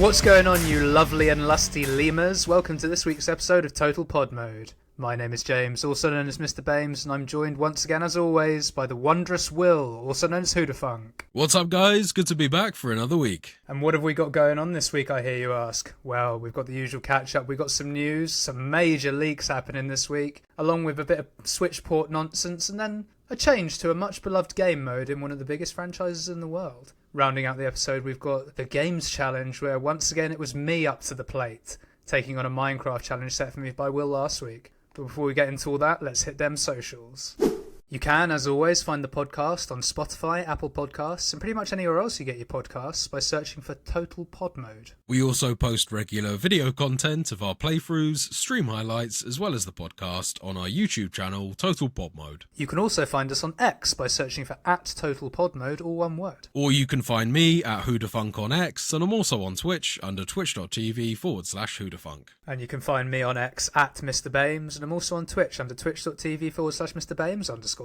What's going on, you lovely and lusty lemurs? Welcome to this week's episode of Total Pod Mode. My name is James, also known as Mr. Bames, and I'm joined once again, as always, by the wondrous Will, also known as Hoodafunk. What's up, guys? Good to be back for another week. And what have we got going on this week, I hear you ask? Well, we've got the usual catch-up, we've got some news, some major leaks happening this week, along with a bit of Switch port nonsense, and then a change to a much-beloved game mode in one of the biggest franchises in the world. Rounding out the episode, we've got the Games Challenge, where once again it was me up to the plate, taking on a Minecraft challenge set for me by Will last week. But before we get into all that, let's hit them socials. You can, as always, find the podcast on Spotify, Apple Podcasts, and pretty much anywhere else you get your podcasts by searching for Total Pod Mode. We also post regular video content of our playthroughs, stream highlights, as well as the podcast on our YouTube channel, Total Pod Mode. You can also find us on X by searching for @TotalPodMode, all one word. Or you can find me at Hoodafunk on X, and I'm also on Twitch under twitch.tv/Hoodafunk. And you can find me on X at Mr. Bames, and I'm also on Twitch under twitch.tv/MrBames_TPM.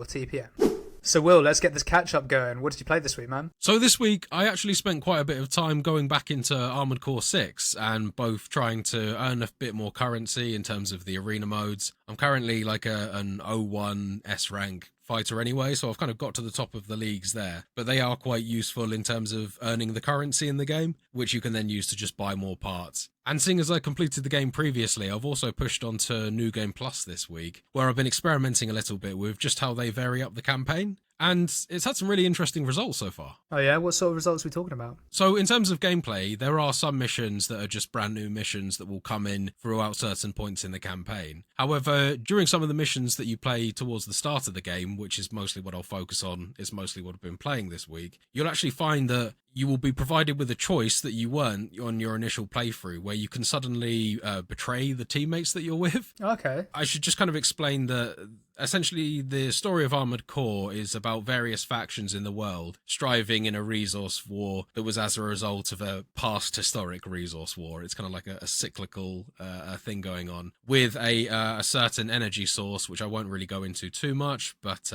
So Will, let's get this catch-up going. What did you play this week, man? So this week, I actually spent quite a bit of time going back into Armored Core 6 and both trying to earn a bit more currency in terms of the arena modes. I'm currently like an 01 S-rank fighter anyway, so I've kind of got to the top of the leagues there. But they are quite useful in terms of earning the currency in the game, which you can then use to just buy more parts. And seeing as I completed the game previously, I've also pushed on to New Game Plus this week, where I've been experimenting a little bit with just how they vary up the campaign. And it's had some really interesting results so far. Oh yeah? What sort of results are we talking about? So in terms of gameplay, there are some missions that are just brand new missions that will come in throughout certain points in the campaign. However, during some of the missions that you play towards the start of the game, which is mostly what I'll focus on, is mostly what I've been playing this week, you'll actually find that you will be provided with a choice that you weren't on your initial playthrough, where you can suddenly betray the teammates that you're with. Okay. I should just kind of explain that essentially the story of Armored Core is about various factions in the world striving in a resource war that was as a result of a past historic resource war. It's kind of like a cyclical thing going on with a certain energy source, which I won't really go into too much, but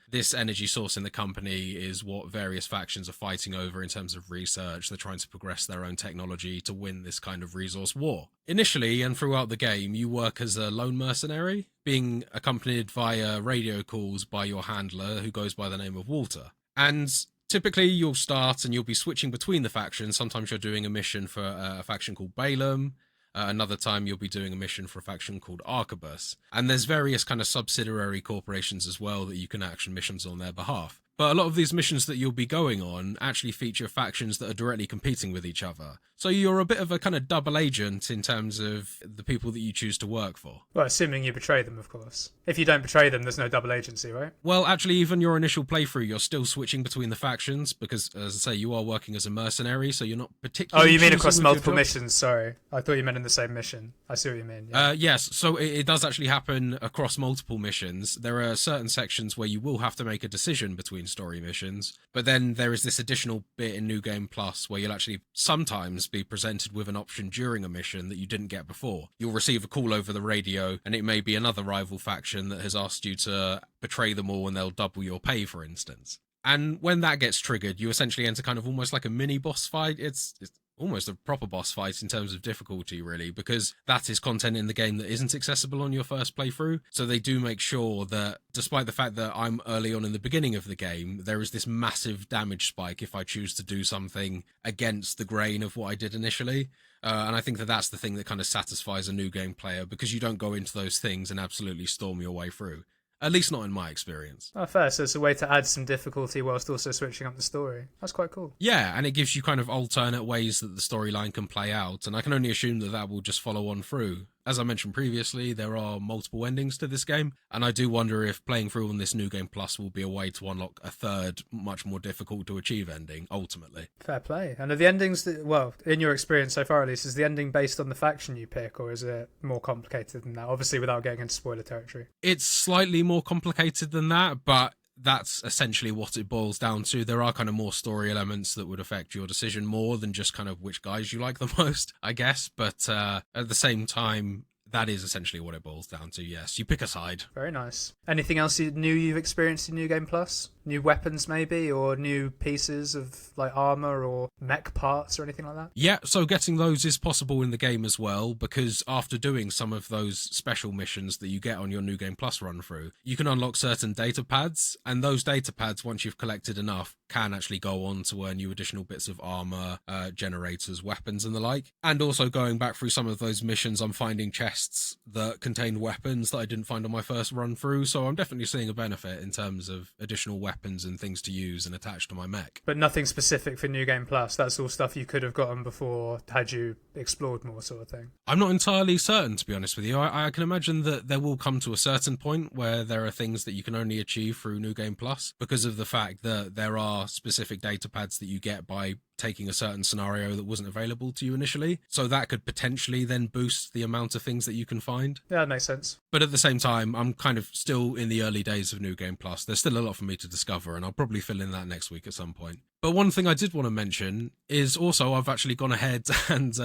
this energy source in the company is what various factions are fighting over in terms of research. They're trying to progress their own technology to win this kind of resource war. Initially and throughout the game, you work as a lone mercenary, being accompanied via radio calls by your handler, who goes by the name of Walter. And typically you'll start and you'll be switching between the factions. Sometimes you're doing a mission for a faction called Balaam. Another time you'll be doing a mission for a faction called Arquebus. And there's various kind of subsidiary corporations as well that you can action missions on their behalf. But a lot of these missions that you'll be going on actually feature factions that are directly competing with each other. So you're a bit of a kind of double agent in terms of the people that you choose to work for. Well, assuming you betray them, of course. If you don't betray them, there's no double agency, right? Well, actually, even your initial playthrough, you're still switching between the factions because, as I say, you are working as a mercenary, so you're not particularly... Oh, you mean across multiple missions, sorry. I thought you meant in the same mission. I see what you mean. Yeah. Yes, so it does actually happen across multiple missions. There are certain sections where you will have to make a decision between story missions, but then there is this additional bit in New Game Plus where you'll actually sometimes be presented with an option during a mission that you didn't get before. You'll receive a call over the radio, and it may be another rival faction that has asked you to betray them all and they'll double your pay, for instance. And when that gets triggered, you essentially enter kind of almost like a mini boss fight. It's almost a proper boss fight in terms of difficulty, really, because that is content in the game that isn't accessible on your first playthrough. So they do make sure that, despite the fact that I'm early on in the beginning of the game, there is this massive damage spike if I choose to do something against the grain of what I did initially. And I think that that's the thing that kind of satisfies a new game player, because you don't go into those things and absolutely storm your way through. At least not in my experience. Oh, fair. So it's a way to add some difficulty whilst also switching up the story. That's quite cool. Yeah, and it gives you kind of alternate ways that the storyline can play out, and I can only assume that that will just follow on through. As I mentioned previously, there are multiple endings to this game, and I do wonder if playing through on this New Game Plus will be a way to unlock a third, much more difficult to achieve ending, ultimately. Fair play. And are the endings, well, in your experience so far at least, is the ending based on the faction you pick, or is it more complicated than that? Obviously, without getting into spoiler territory. It's slightly more complicated than that, but that's essentially what it boils down to. There are kind of more story elements that would affect your decision more than just kind of which guys you like the most, I guess. But at the same time, that is essentially what it boils down to, yes. You pick a side. Very nice. Anything else new you've experienced in New Game Plus? New weapons maybe, or new pieces of like armor or mech parts or anything like that? Yeah, so getting those is possible in the game as well, because after doing some of those special missions that you get on your New Game Plus run through, you can unlock certain data pads, and those data pads, once you've collected enough, can actually go on to earn you additional bits of armor, generators, weapons, and the like. And also going back through some of those missions, I'm finding chests that contain weapons that I didn't find on my first run through, so I'm definitely seeing a benefit in terms of additional weapons and things to use and attach to my mech. But nothing specific for New Game Plus. That's all stuff you could have gotten before had you explored more, sort of thing. I'm not entirely certain, to be honest with you. I can imagine that there will come to a certain point where there are things that you can only achieve through New Game Plus because of the fact that there are specific data pads that you get by taking a certain scenario that wasn't available to you initially. So that could potentially then boost the amount of things that you can find. Yeah, that makes sense. But at the same time, I'm kind of still in the early days of New Game Plus. There's still a lot for me to discover, and I'll probably fill in that next week at some point. But one thing I did want to mention is also I've actually gone ahead and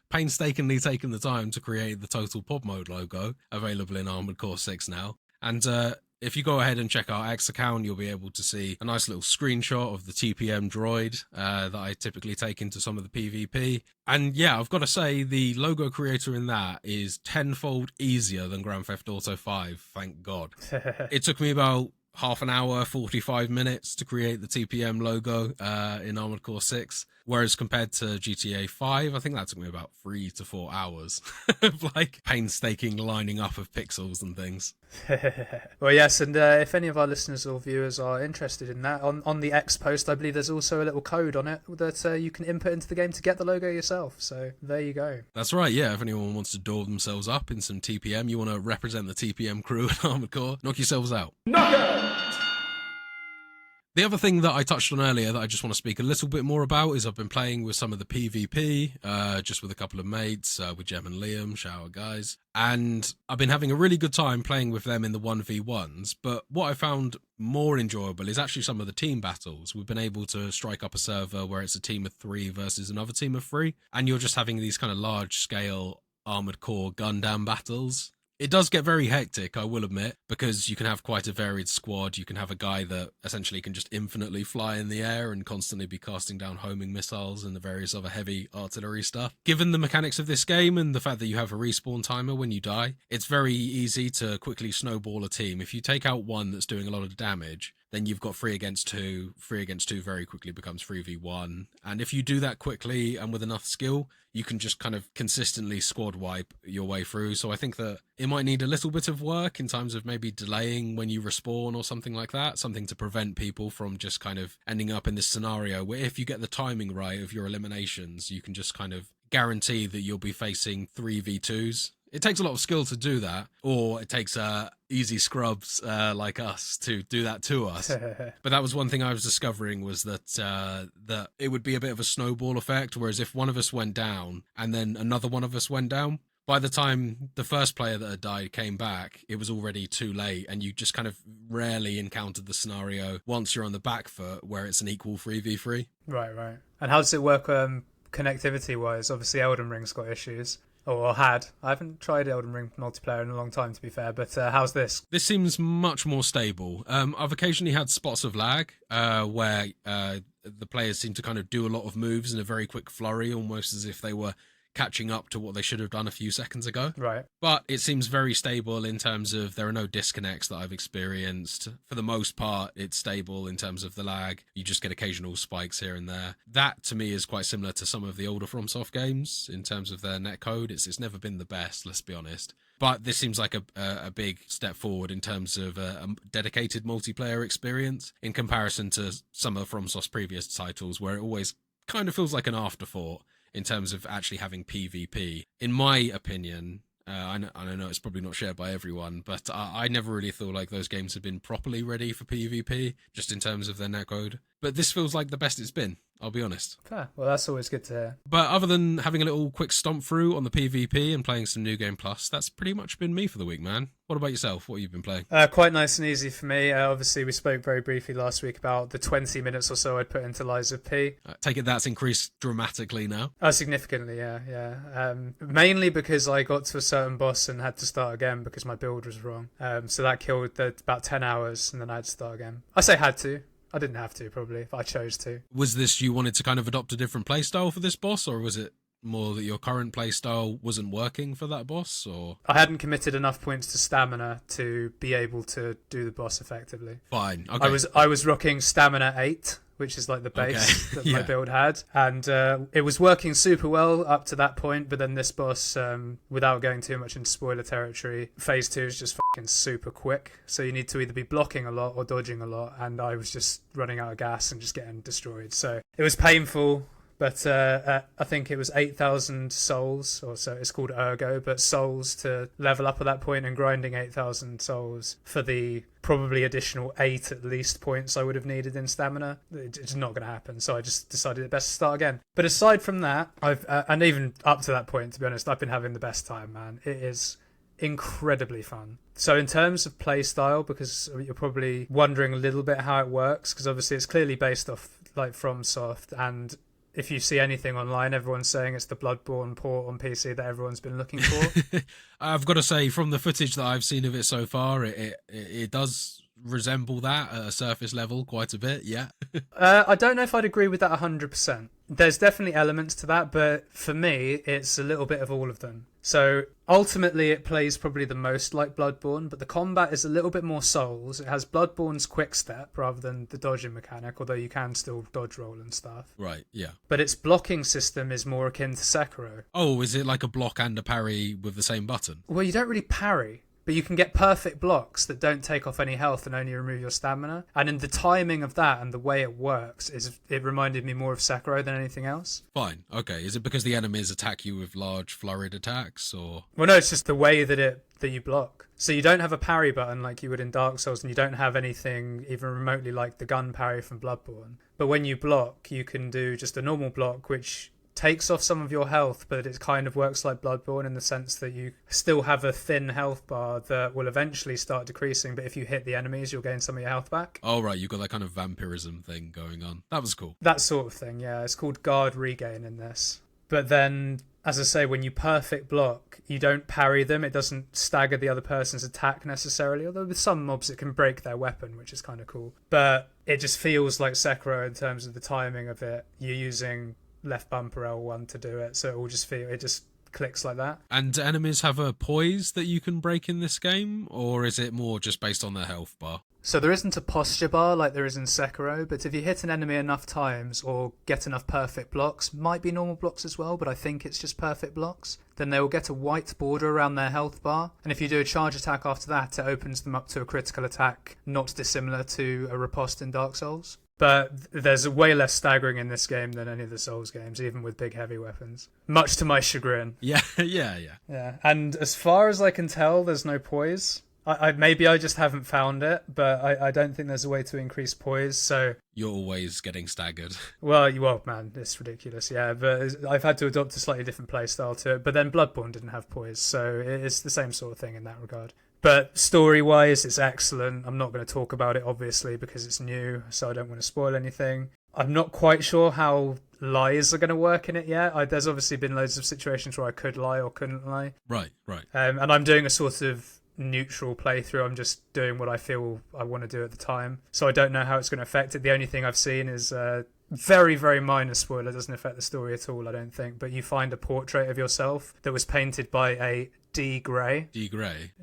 painstakingly taken the time to create the Total Pod Mode logo, available in Armored Core 6 now. And if you go ahead and check our X account, you'll be able to see a nice little screenshot of the TPM droid that I typically take into some of the PvP. And yeah, I've got to say, the logo creator in that is tenfold easier than Grand Theft Auto 5, thank God. It took me about half an hour, 45 minutes to create the TPM logo in Armored Core 6. Whereas compared to GTA 5, I think that took me about 3 to 4 hours of like painstaking lining up of pixels and things. Well, yes, and if any of our listeners or viewers are interested in that, on the X post, I believe there's also a little code on it that you can input into the game to get the logo yourself. So there you go. That's right, yeah. If anyone wants to door themselves up in some TPM, you want to represent the TPM crew at Armored Core, knock yourselves out. The other thing that I touched on earlier that I just want to speak a little bit more about is I've been playing with some of the PvP, just with a couple of mates, with Jem and Liam, shout out guys. And I've been having a really good time playing with them in the 1v1s, but what I found more enjoyable is actually some of the team battles. We've been able to strike up a server where it's a team of 3 versus another team of 3, and you're just having these kind of large-scale Armored Core Gundam battles. It does get very hectic, I will admit, because you can have quite a varied squad. You can have a guy that essentially can just infinitely fly in the air and constantly be casting down homing missiles and the various other heavy artillery stuff. Given the mechanics of this game and the fact that you have a respawn timer when you die, it's very easy to quickly snowball a team. If you take out one that's doing a lot of damage, then you've got 3 against 2. 3 against 2 very quickly becomes 3v1. And if you do that quickly and with enough skill, you can just kind of consistently squad wipe your way through. So I think that it might need a little bit of work in terms of maybe delaying when you respawn or something like that. Something to prevent people from just kind of ending up in this scenario where if you get the timing right of your eliminations, you can just kind of guarantee that you'll be facing 3v2s. It takes a lot of skill to do that, or it takes easy scrubs like us to do that to us. But that was one thing I was discovering, was that that it would be a bit of a snowball effect, whereas if one of us went down and then another one of us went down, by the time the first player that had died came back, it was already too late, and you just kind of rarely encountered the scenario once you're on the back foot where it's an equal 3v3. Right. And how does it work connectivity-wise? Obviously, Elden Ring's got issues. Or had. I haven't tried Elden Ring multiplayer in a long time, to be fair, but how's this? This seems much more stable. I've occasionally had spots of lag where the players seem to kind of do a lot of moves in a very quick flurry, almost as if they were catching up to what they should have done a few seconds ago. Right. But it seems very stable in terms of there are no disconnects that I've experienced. For the most part, it's stable in terms of the lag. You just get occasional spikes here and there. That, to me, is quite similar to some of the older FromSoft games in terms of their netcode. It's never been the best, let's be honest. But this seems like a big step forward in terms of a dedicated multiplayer experience in comparison to some of FromSoft's previous titles, where it always kind of feels like an afterthought in terms of actually having PvP. In my opinion, I know it's probably not shared by everyone, but I never really feel like those games have been properly ready for PvP, just in terms of their netcode. But this feels like the best it's been, I'll be honest. Fair. Well, that's always good to hear. But other than having a little quick stomp through on the PvP and playing some New Game Plus, that's pretty much been me for the week, man. What about yourself? What have you been playing? Quite nice and easy for me. Obviously, we spoke very briefly last week about the 20 minutes or so I'd put into Lies of P. Take it that's increased dramatically now. Oh, significantly, yeah. Mainly because I got to a certain boss and had to start again because my build was wrong. So that killed about 10 hours, and then I had to start again. I say had to. I didn't have to, probably, if I chose to. Was this you wanted to kind of adopt a different playstyle for this boss, or was it more that your current playstyle wasn't working for that boss? Or I hadn't committed enough points to stamina to be able to do the boss effectively. Fine. Okay. I was rocking stamina 8, which is like the base that my build had, and it was working super well up to that point. But then this boss, without going too much into spoiler territory, phase 2 is just fucking super quick. So you need to either be blocking a lot or dodging a lot, and I was just running out of gas and just getting destroyed. So it was painful. But I think it was 8,000 souls, or so it's called Ergo, but souls to level up at that point, and grinding 8,000 souls for the probably additional 8 at least points I would have needed in stamina. It's not going to happen, so I just decided it best to start again. But aside from that, I've and even up to that point, to be honest, I've been having the best time, man. It is incredibly fun. So in terms of play style, because you're probably wondering a little bit how it works, because obviously it's clearly based off like FromSoft, and if you see anything online, everyone's saying it's the Bloodborne port on PC that everyone's been looking for. I've got to say, from the footage that I've seen of it so far, it does resemble that at a surface level quite a bit, yeah. I don't know if I'd agree with that 100%. There's definitely elements to that, but for me, it's a little bit of all of them. So ultimately, it plays probably the most like Bloodborne, but the combat is a little bit more Souls. It has Bloodborne's quick step rather than the dodging mechanic, although you can still dodge roll and stuff. Right, yeah. But its blocking system is more akin to Sekiro. Oh, is it like a block and a parry with the same button? Well, you don't really parry. But you can get perfect blocks that don't take off any health and only remove your stamina. And in the timing of that and the way it works, it reminded me more of Sekiro than anything else. Fine, okay. Is it because the enemies attack you with large flurried attacks, or...? Well, no, it's just the way that you block. So you don't have a parry button like you would in Dark Souls, and you don't have anything even remotely like the gun parry from Bloodborne. But when you block, you can do just a normal block, which takes off some of your health, but it kind of works like Bloodborne in the sense that you still have a thin health bar that will eventually start decreasing, but if you hit the enemies, you'll gain some of your health back. Oh, right, you've got that kind of vampirism thing going on. That was cool. That sort of thing, yeah. It's called guard regain in this. But then, as I say, when you perfect block, you don't parry them. It doesn't stagger the other person's attack necessarily, although with some mobs it can break their weapon, which is kind of cool. But it just feels like Sekiro in terms of the timing of it. You're using left bumper L1 to do it, so it just clicks like that. And do enemies have a poise that you can break in this game, or is it more just based on their health bar? So there isn't a posture bar like there is in Sekiro, but if you hit an enemy enough times or get enough perfect blocks, might be normal blocks as well, but I think it's just perfect blocks, then they will get a white border around their health bar. And if you do a charge attack after that, it opens them up to a critical attack, not dissimilar to a riposte in Dark Souls. But there's way less staggering in this game than any of the Souls games, even with big heavy weapons. Much to my chagrin. Yeah. Yeah, and as far as I can tell, there's no poise. Maybe I just haven't found it, but I don't think there's a way to increase poise, so... You're always getting staggered. Well, man, it's ridiculous, yeah, but I've had to adopt a slightly different playstyle to it, but then Bloodborne didn't have poise, so it's the same sort of thing in that regard. But story-wise, it's excellent. I'm not going to talk about it, obviously, because it's new, so I don't want to spoil anything. I'm not quite sure how lies are going to work in it yet. There's obviously been loads of situations where I could lie or couldn't lie. Right. And I'm doing a sort of neutral playthrough. I'm just doing what I feel I want to do at the time. So I don't know how it's going to affect it. The only thing I've seen is very, very minor spoiler. It doesn't affect the story at all, I don't think. But you find a portrait of yourself that was painted by a D. Gray.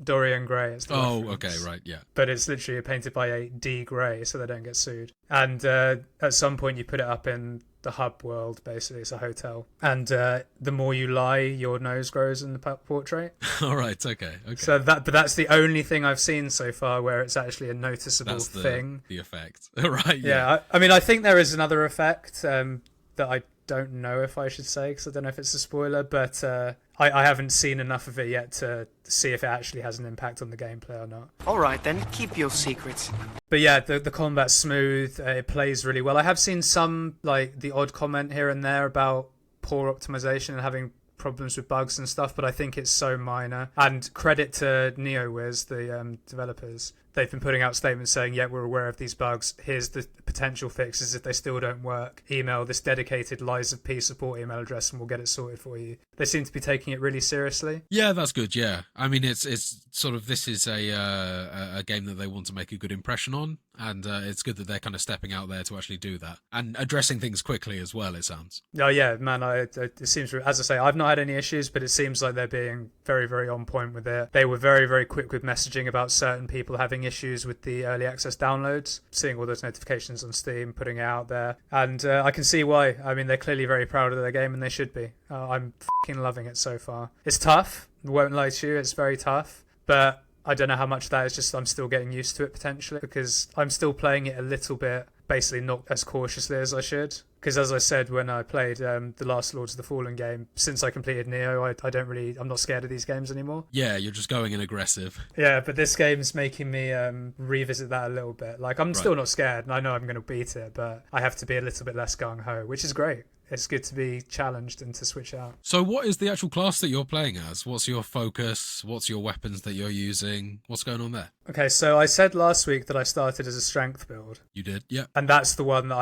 Dorian Gray. It's the reference. Okay, right, yeah. But it's literally painted by a D. Gray, so they don't get sued. And at some point you put it up in the hub world, basically. It's a hotel. And the more you lie, your nose grows in the portrait. All right, okay. So that's the only thing I've seen so far where it's actually a noticeable thing. The effect. Right, yeah. I mean, I think there is another effect that I don't know if I should say, because I don't know if it's a spoiler, but I haven't seen enough of it yet to see if it actually has an impact on the gameplay or not. All right, then, keep your secrets. But yeah, the combat's smooth, it plays really well. I have seen some, like, the odd comment here and there about poor optimization and having problems with bugs and stuff, but I think it's so minor. And credit to NeoWiz, the developers. they've been putting out statements saying, yeah, we're aware of these bugs. Here's the potential fixes. If they still don't work, email this dedicated Lies of P support email address and we'll get it sorted for you. They seem to be taking it really seriously. Yeah, that's good. Yeah, I mean, it's sort of, this is a game that they want to make a good impression on, and it's good that they're kind of stepping out there to actually do that and addressing things quickly as well. It sounds. Oh yeah, man. It seems, as I say, I've not had any issues, but it seems like they're being very, very on point with it. They were very, very quick with messaging about certain people having issues with the early access downloads, seeing all those notifications on Steam, putting it out there, and I can see why. I mean, they're clearly very proud of their game, and they should be. I'm fucking loving it so far. It's tough. Won't lie to you, it's very tough, but I don't know how much that is just I'm still getting used to it potentially, because I'm still playing it a little bit, basically not as cautiously as I should. Because as I said when I played the last Lords of the Fallen game, since I completed Neo, I'm not scared of these games anymore. Yeah, you're just going in aggressive. Yeah, but this game's making me revisit that a little bit. Like, I'm still not scared, and I know I'm going to beat it, but I have to be a little bit less gung-ho, which is great. It's good to be challenged and to switch out. So what is the actual class that you're playing as? What's your focus? What's your weapons that you're using? What's going on there? Okay, so I said last week that I started as a strength build. You did? Yeah. And that's the one that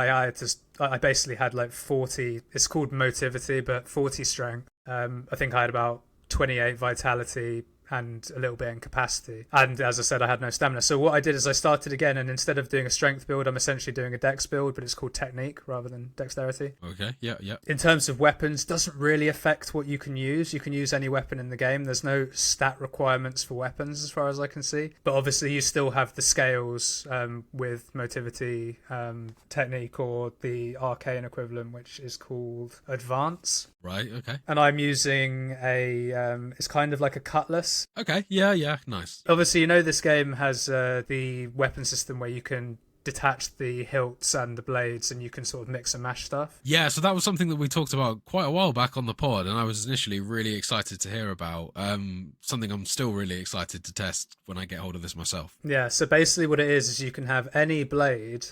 I basically had like 40, it's called motivity, but 40 strength. I think I had about 28 vitality and a little bit in capacity. And as I said, I had no stamina. So what I did is I started again, and instead of doing a strength build, I'm essentially doing a dex build, but it's called technique rather than dexterity. Okay, yeah. In terms of weapons, doesn't really affect what you can use. You can use any weapon in the game. There's no stat requirements for weapons as far as I can see. But obviously you still have the scales with motivity, technique, or the arcane equivalent, which is called advance. Right, okay. And I'm using it's kind of like a cutlass. Okay, yeah, nice. Obviously, you know this game has the weapon system where you can detach the hilts and the blades and you can sort of mix and mash stuff. Yeah, so that was something that we talked about quite a while back on the pod, and I was initially really excited to hear about. Something I'm still really excited to test when I get hold of this myself. Yeah, so basically what it is you can have any blade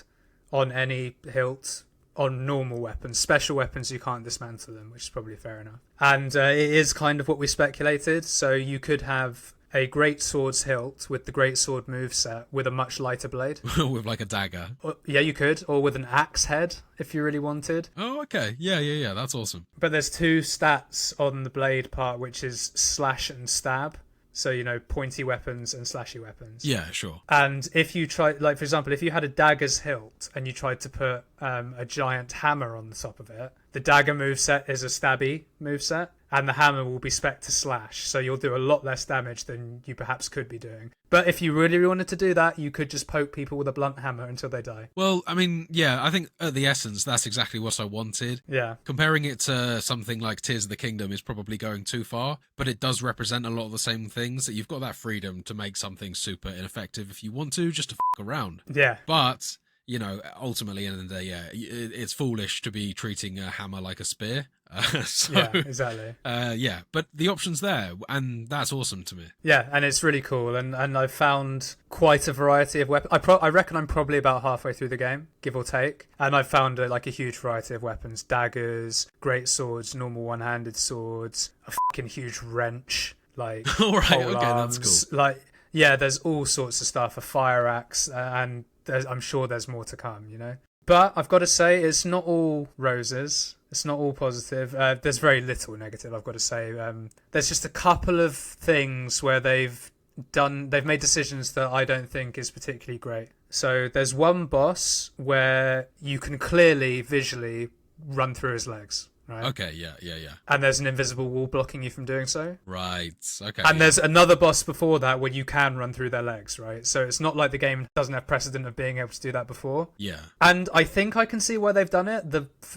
on any hilt on normal weapons. Special weapons, you can't dismantle them, which is probably fair enough. And it is kind of what we speculated. So you could have a great sword's hilt with the great sword moveset with a much lighter blade. With like a dagger. Yeah, you could. Or with an axe head, if you really wanted. Oh, okay. Yeah. That's awesome. But there's two stats on the blade part, which is slash and stab. So, you know, pointy weapons and slashy weapons. Yeah, sure. And if you try, like, for example, if you had a dagger's hilt and you tried to put a giant hammer on the top of it, the dagger moveset is a stabby moveset, and the hammer will be spec to slash. So you'll do a lot less damage than you perhaps could be doing. But if you really wanted to do that, you could just poke people with a blunt hammer until they die. Well, I mean, yeah, I think at the essence, that's exactly what I wanted. Yeah. Comparing it to something like Tears of the Kingdom is probably going too far, but it does represent a lot of the same things, that you've got that freedom to make something super ineffective if you want to, just to f*** around. Yeah. But, you know, ultimately, in the end of the day, yeah, it's foolish to be treating a hammer like a spear. Yeah, exactly. Yeah, but the option's there, and that's awesome to me. Yeah, and it's really cool, and I've found quite a variety of weapons. I reckon I'm probably about halfway through the game, give or take, and I've found like a huge variety of weapons: daggers, great swords, normal one-handed swords, a fucking huge wrench, like all right, pole okay, arms, that's cool. Like, yeah, there's all sorts of stuff. A fire axe, and I'm sure there's more to come. You know, but I've got to say, it's not all roses. It's not all positive. There's very little negative, I've got to say. There's just a couple of things where they've made decisions that I don't think is particularly great. So there's one boss where you can clearly visually run through his legs. Right. Okay, yeah. And there's an invisible wall blocking you from doing so. Right, okay. And there's another boss before that where you can run through their legs, right? So it's not like the game doesn't have precedent of being able to do that before. Yeah. And I think I can see why they've done it.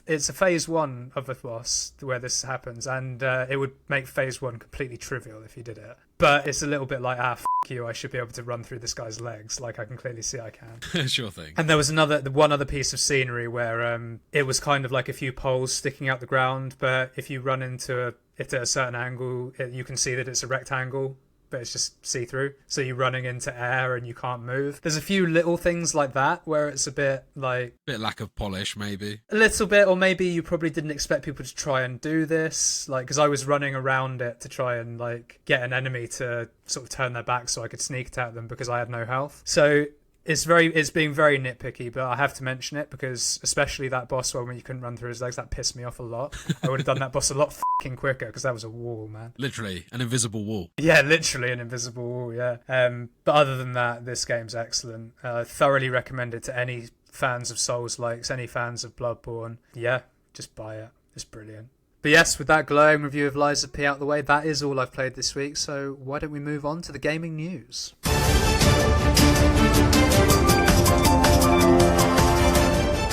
It's a phase 1 of a boss where this happens, and it would make phase 1 completely trivial if you did it. But it's a little bit like, f*** you, I should be able to run through this guy's legs. Like, I can clearly see I can. Sure thing. And there was one other piece of scenery where it was kind of like a few poles sticking out the ground, but if you run into it at a certain angle, you can see that it's a rectangle but it's just see-through. So you're running into air and you can't move. There's a few little things like that where it's a bit like... Bit lack of polish, maybe. A little bit, or maybe you probably didn't expect people to try and do this. Like, because I was running around it to try and, like, get an enemy to sort of turn their back so I could sneak attack them because I had no health. So... It's being very nitpicky, but I have to mention it because especially that boss one where you couldn't run through his legs, that pissed me off a lot. I would have done that boss a lot fucking quicker because that was a wall, man. Literally, an invisible wall. Yeah, literally an invisible wall, yeah. But other than that, this game's excellent. Thoroughly recommend it to any fans of Souls-likes, any fans of Bloodborne. Yeah, just buy it. It's brilliant. But yes, with that glowing review of Lies of P out the way, that is all I've played this week, so why don't we move on to the gaming news?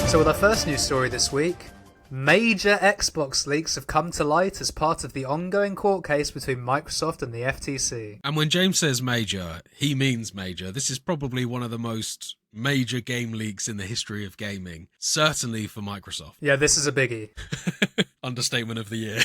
So with our first news story this week, major Xbox leaks have come to light as part of the ongoing court case between Microsoft and the FTC. And when James says major, he means major. This is probably one of the most major game leaks in the history of gaming, certainly for Microsoft. Yeah, this is a biggie. Understatement of the year.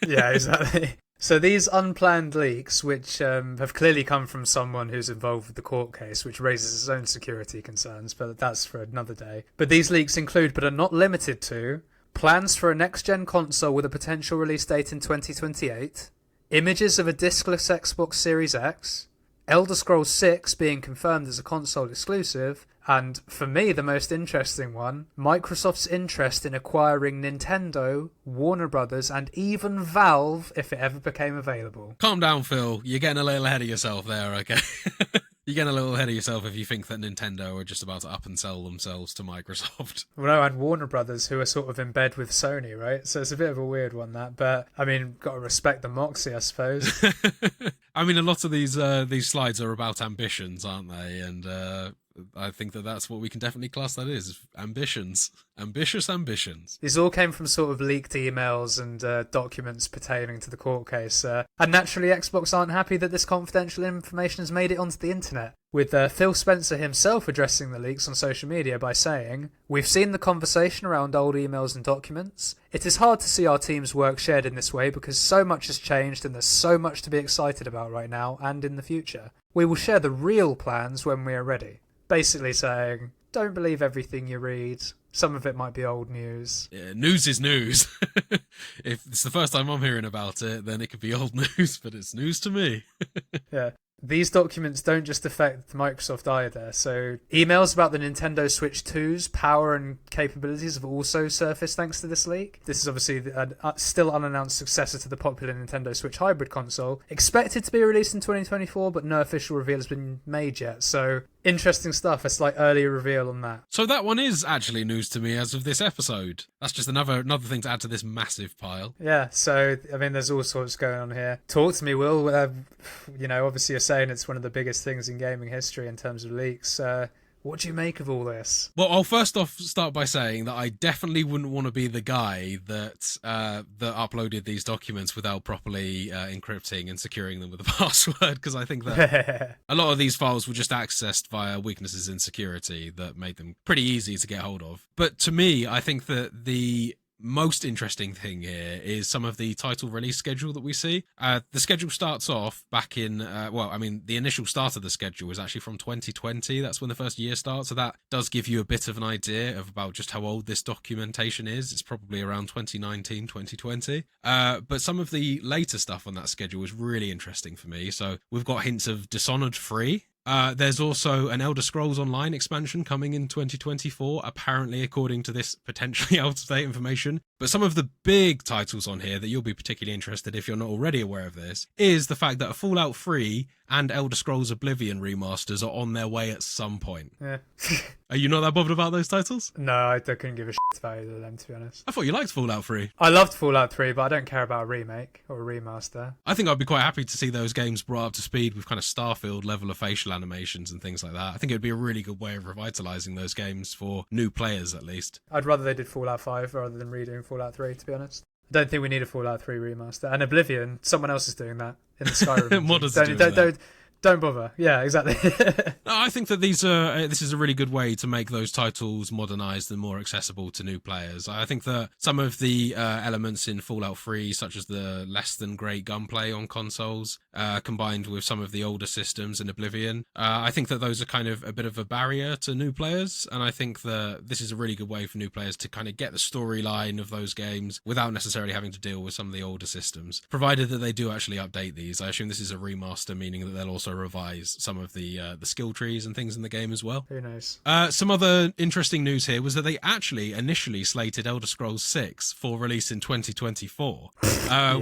Yeah, exactly. So these unplanned leaks, which have clearly come from someone who's involved with the court case, which raises its own security concerns, but that's for another day. But these leaks include, but are not limited to, plans for a next-gen console with a potential release date in 2028, images of a discless Xbox Series X, Elder Scrolls 6 being confirmed as a console exclusive, and, for me, the most interesting one, Microsoft's interest in acquiring Nintendo, Warner Brothers, and even Valve if it ever became available. Calm down, Phil. You're getting a little ahead of yourself there, okay? You're getting a little ahead of yourself if you think that Nintendo are just about to up and sell themselves to Microsoft. Well, no, and Warner Brothers, who are sort of in bed with Sony, right? So it's a bit of a weird one, that. But, I mean, got to respect the moxie, I suppose. I mean, a lot of these slides are about ambitions, aren't they? And I think that's what we can definitely class that is. Ambitions. Ambitious ambitions. These all came from sort of leaked emails and documents pertaining to the court case. And naturally, Xbox aren't happy that this confidential information has made it onto the internet. With Phil Spencer himself addressing the leaks on social media by saying, "We've seen the conversation around old emails and documents. It is hard to see our team's work shared in this way because so much has changed and there's so much to be excited about right now and in the future. We will share the real plans when we are ready." Basically saying, don't believe everything you read. Some of it might be old news. Yeah, news is news. If it's the first time I'm hearing about it, then it could be old news, but it's news to me. Yeah. These documents don't just affect Microsoft either. So emails about the Nintendo Switch 2's power and capabilities have also surfaced thanks to this leak. This is obviously a still unannounced successor to the popular Nintendo Switch hybrid console, expected to be released in 2024, but no official reveal has been made yet. So interesting stuff. A slight early reveal on that. So that one is actually news to me as of this episode. That's just another thing to add to this massive pile. Yeah, so, I mean, there's all sorts going on here. Talk to me, Will. Obviously you're saying it's one of the biggest things in gaming history in terms of leaks. What do you make of all this? Well, I'll first off start by saying that I definitely wouldn't want to be the guy that uploaded these documents without properly encrypting and securing them with a password, because I think that a lot of these files were just accessed via weaknesses in security that made them pretty easy to get hold of. But to me, I think that the most interesting thing here is some of the title release schedule that we see. The schedule starts off back in, the initial start of the schedule is actually from 2020. That's when the first year starts. So that does give you a bit of an idea of about just how old this documentation is. It's probably around 2019, 2020. But some of the later stuff on that schedule is really interesting for me. So we've got hints of Dishonored 3. There's also an Elder Scrolls Online expansion coming in 2024, apparently according to this potentially out-of-date information. But some of the big titles on here that you'll be particularly interested if you're not already aware of this is the fact that a Fallout 3 and Elder Scrolls Oblivion remasters are on their way at some point. Yeah. Are you not that bothered about those titles? No, I couldn't give a shit about either of them, to be honest. I thought you liked Fallout 3. I loved Fallout 3, but I don't care about a remake or a remaster. I think I'd be quite happy to see those games brought up to speed with kind of Starfield level of facial animations and things like that. I think it would be a really good way of revitalizing those games for new players, at least. I'd rather they did Fallout 5 rather than redoing Fallout 3, to be honest. I don't think we need a Fallout 3 remaster. And Oblivion, someone else is doing that in the Skyrim. What does it do? don't bother. Yeah, exactly. I think that this is a really good way to make those titles modernized and more accessible to new players. I think that some of the elements in Fallout 3, such as the less than great gunplay on consoles, combined with some of the older systems in Oblivion, I think that those are kind of a bit of a barrier to new players, and I think that this is a really good way for new players to kind of get the storyline of those games without necessarily having to deal with some of the older systems, provided that they do actually update these. I assume this is a remaster, meaning that they'll also revise some of the skill trees and things in the game as well. Who knows? Some other interesting news here was that they actually initially slated Elder Scrolls 6 for release in 2024,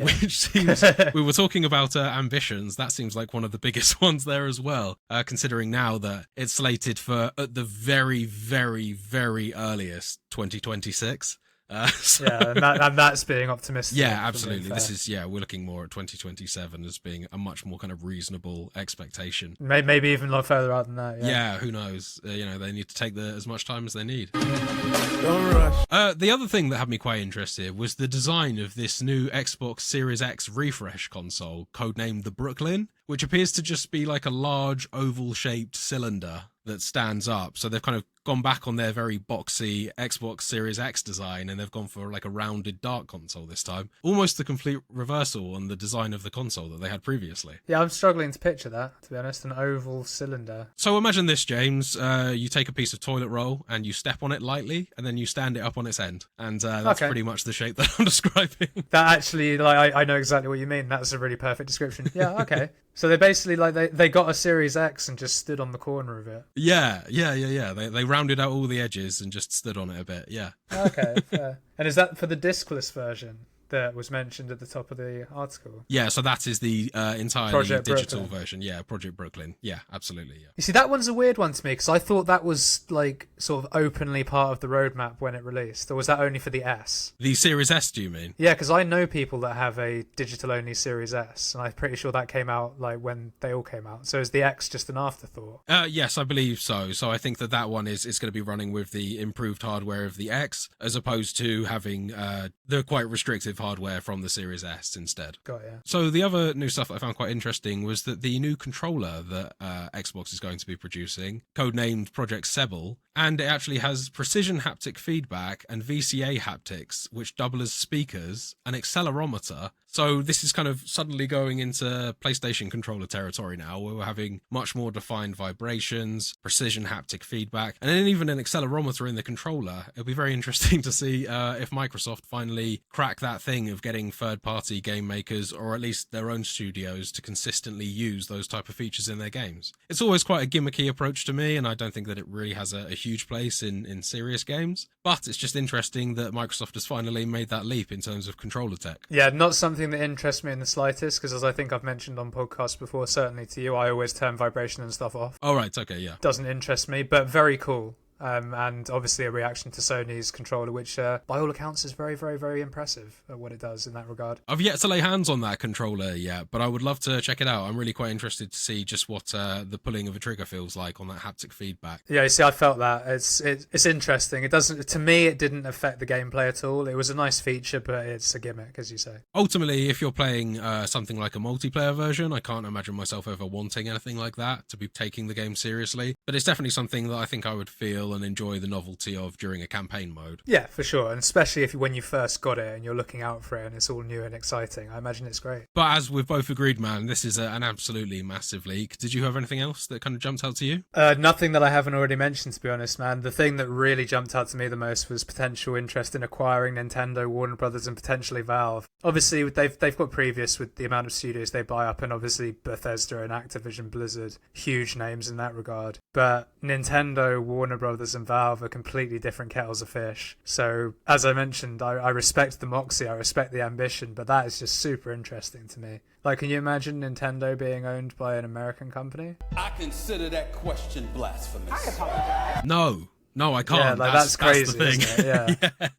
which seems, we were talking about ambitions, that seems like one of the biggest ones there as well, considering now that it's slated for, at the very, very, very earliest, 2026. And that's being optimistic. Yeah, absolutely. This is, we're looking more at 2027 as being a much more kind of reasonable expectation. Maybe even a lot further out than that. Yeah, who knows? They need to take as much time as they need. Don't rush. The other thing that had me quite interested was the design of this new Xbox Series X refresh console, codenamed the Brooklyn, which appears to just be like a large oval-shaped cylinder that stands up. So they've kind of gone back on their very boxy Xbox Series X design, and they've gone for like a rounded dark console this time. Almost the complete reversal on the design of the console that they had previously. Yeah, I'm struggling to picture that, to be honest, an oval cylinder. So imagine this, James. You take a piece of toilet roll and you step on it lightly, and then you stand it up on its end. And that's pretty much the shape that I'm describing. That actually, like, I know exactly what you mean. That's a really perfect description. Yeah, okay. So they basically, like, they got a Series X and just stood on the corner of it. Yeah. They rounded out all the edges and just stood on it a bit, yeah. Okay, fair. And is that for the discless version that was mentioned at the top of the article? Yeah, so that is the entirely Project digital Brooklyn. version. Yeah, Project Brooklyn. Yeah, absolutely, yeah. You see, that one's a weird one to me, because I thought that was, like, sort of openly part of the roadmap when it released. Or was that only for the S? The Series S, do you mean? Yeah, because I know people that have a digital-only Series S, and I'm pretty sure that came out, like, when they all came out. So is the X just an afterthought? Yes, I believe so. So I think that one is going to be running with the improved hardware of the X, as opposed to having the quite restrictive hardware from the Series S instead. Got ya. So the other new stuff that I found quite interesting was that the new controller that Xbox is going to be producing, codenamed Project Sebel, and it actually has precision haptic feedback and VCA haptics, which double as speakers, an accelerometer. So this is kind of suddenly going into PlayStation controller territory now, where we're having much more defined vibrations, precision haptic feedback, and then even an accelerometer in the controller. It'll be very interesting to see if Microsoft finally crack that thing of getting third-party game makers, or at least their own studios, to consistently use those type of features in their games. It's always quite a gimmicky approach to me, and I don't think that it really has a huge place in serious games. But it's just interesting that Microsoft has finally made that leap in terms of controller tech. Yeah, not something that interests me in the slightest, because as I think I've mentioned on podcasts before, certainly to you, I always turn vibration and stuff off. Oh, right, okay, yeah. Doesn't interest me, but very cool. And obviously a reaction to Sony's controller, which by all accounts is very, very, very impressive at what it does in that regard. I've yet to lay hands on that controller yet, but I would love to check it out. I'm really quite interested to see just what the pulling of a trigger feels like on that haptic feedback. Yeah, you see, I felt that. It's interesting. It doesn't, to me, it didn't affect the gameplay at all. It was a nice feature, but it's a gimmick, as you say. Ultimately, if you're playing something like a multiplayer version, I can't imagine myself ever wanting anything like that, to be taking the game seriously. But it's definitely something that I think I would feel and enjoy the novelty of during a campaign mode. Yeah, for sure. And especially when you first got it and you're looking out for it and it's all new and exciting, I imagine it's great. But as we've both agreed, man, this is an absolutely massive leak. Did you have anything else that kind of jumped out to you? Nothing that I haven't already mentioned, to be honest, man. The thing that really jumped out to me the most was potential interest in acquiring Nintendo, Warner Brothers, and potentially Valve. Obviously, they've got previous with the amount of studios they buy up, and obviously Bethesda and Activision Blizzard, huge names in that regard. But Nintendo, Warner Brothers, and Valve are completely different kettles of fish. So, as I mentioned, I respect the moxie, I respect the ambition, but that is just super interesting to me. Like, can you imagine Nintendo being owned by an American company? I consider that question blasphemous. I apologize. No, I can't. Yeah, like, that's crazy, the thing. isn't it? Yeah.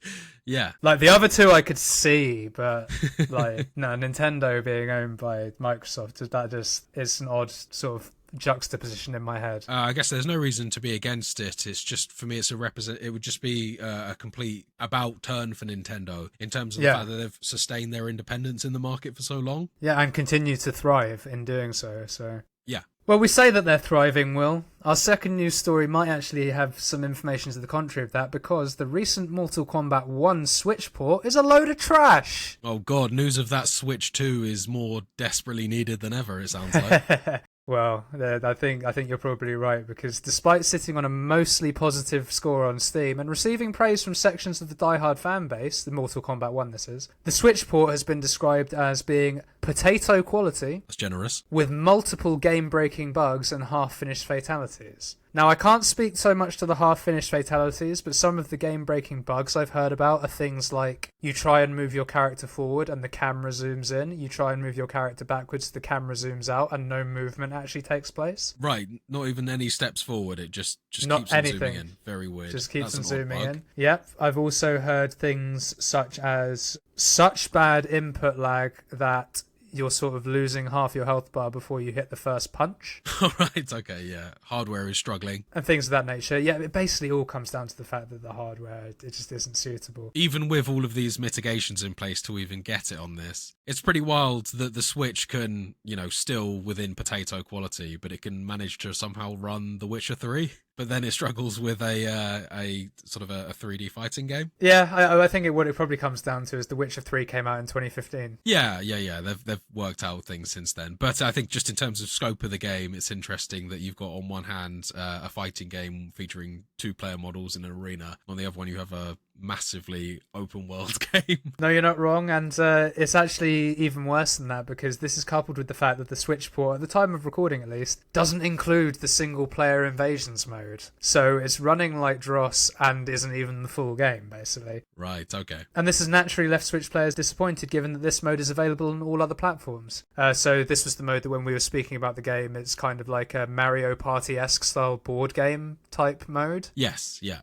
Yeah. Like, the other two I could see, but, like, no, Nintendo being owned by Microsoft, that just is an odd sort of juxtaposition in my head. I guess there's no reason to be against it. It's just, for me, it would just be a complete about turn for Nintendo in terms of the fact that they've sustained their independence in the market for so long. Yeah, and continue to thrive in doing so. So yeah. Well, we say that they're thriving, Will. Our second news story might actually have some information to the contrary of that, because the recent Mortal Kombat 1 Switch port is a load of trash. Oh god, news of that Switch 2 is more desperately needed than ever, it sounds like. Well, I think you're probably right, because despite sitting on a mostly positive score on Steam and receiving praise from sections of the diehard fan base, the Mortal Kombat 1 this is, the Switch port has been described as being potato quality. That's generous. With multiple game-breaking bugs and half-finished fatalities. Now, I can't speak so much to the half-finished fatalities, but some of the game-breaking bugs I've heard about are things like you try and move your character forward and the camera zooms in, you try and move your character backwards, the camera zooms out, and no movement actually takes place. Right, not even any steps forward, it just not keeps on anything. zooming in. Very weird. Just keeps That's on an odd zooming bug. in. Yep, I've also heard things such as such bad input lag that you're sort of losing half your health bar before you hit the first punch. Alright, okay, yeah. Hardware is struggling. And things of that nature. Yeah, it basically all comes down to the fact that the hardware, it just isn't suitable. Even with all of these mitigations in place to even get it on this, it's pretty wild that the Switch can, still within potato quality, but it can manage to somehow run The Witcher 3. But then it struggles with a sort of a 3D fighting game. Yeah, I think what it probably comes down to is The Witcher 3 came out in 2015. Yeah. They've worked out things since then. But I think just in terms of scope of the game, it's interesting that you've got on one hand a fighting game featuring 2-player models in an arena. On the other one, you have a massively open world game. No, you're not wrong, and it's actually even worse than that, because this is coupled with the fact that the Switch port, at the time of recording at least, doesn't include the single player invasions mode. So it's running like dross and isn't even the full game, basically. Right, okay. And this has naturally left Switch players disappointed, given that this mode is available on all other platforms. So this was the mode that when we were speaking about the game, it's kind of like a Mario Party-esque style board game type mode. Yes, yeah.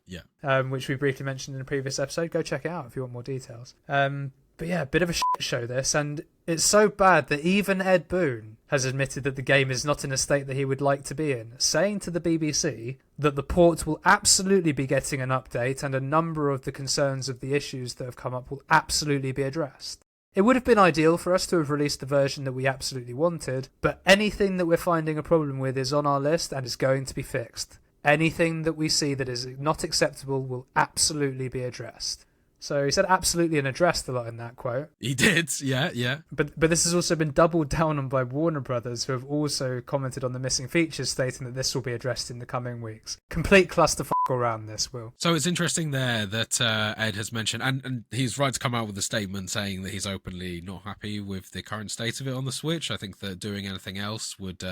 Which we briefly mentioned in a previous episode. Go check it out if you want more details. But yeah, a bit of a shit show this, and it's so bad that even Ed Boon has admitted that the game is not in a state that he would like to be in, saying to the BBC that the port will absolutely be getting an update and a number of the concerns of the issues that have come up will absolutely be addressed. It would have been ideal for us to have released the version that we absolutely wanted, but anything that we're finding a problem with is on our list and is going to be fixed. Anything that we see that is not acceptable will absolutely be addressed. So he said absolutely and addressed a lot in that quote. He did, yeah. But this has also been doubled down on by Warner Brothers, who have also commented on the missing features, stating that this will be addressed in the coming weeks. Complete clusterfuck around this, Will. So it's interesting there that Ed has mentioned, and he's right to come out with a statement saying that he's openly not happy with the current state of it on the Switch. I think that doing anything else would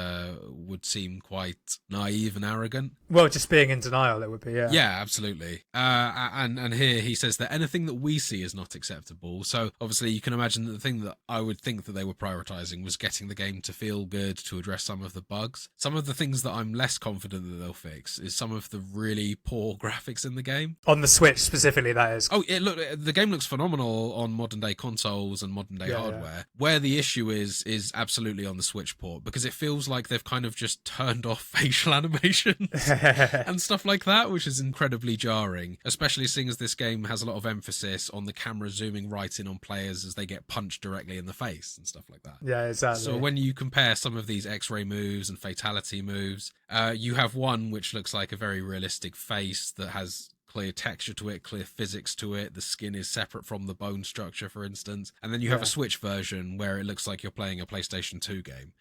seem quite naive and arrogant. Well, just being in denial, it would be, yeah. Yeah, absolutely. And here he says that anything that we see is not acceptable. So obviously you can imagine that the thing that I would think that they were prioritizing was getting the game to feel good, to address some of the bugs. Some of the things that I'm less confident that they'll fix is some of the really poor graphics in the game. On the Switch specifically, that is. Oh, the game looks phenomenal on modern day consoles and modern day hardware. Yeah. Where the issue is absolutely on the Switch port, because it feels like they've kind of just turned off facial animations and stuff like that, which is incredibly jarring, especially seeing as this game has a lot of emphasis on the camera zooming right in on players as they get punched directly in the face and stuff like that. Yeah, exactly. So when you compare some of these X-ray moves and fatality moves, you have one which looks like a very realistic face that has clear texture to it, clear physics to it. The skin is separate from the bone structure, for instance. And then you have a Switch version where it looks like you're playing a PlayStation 2 game,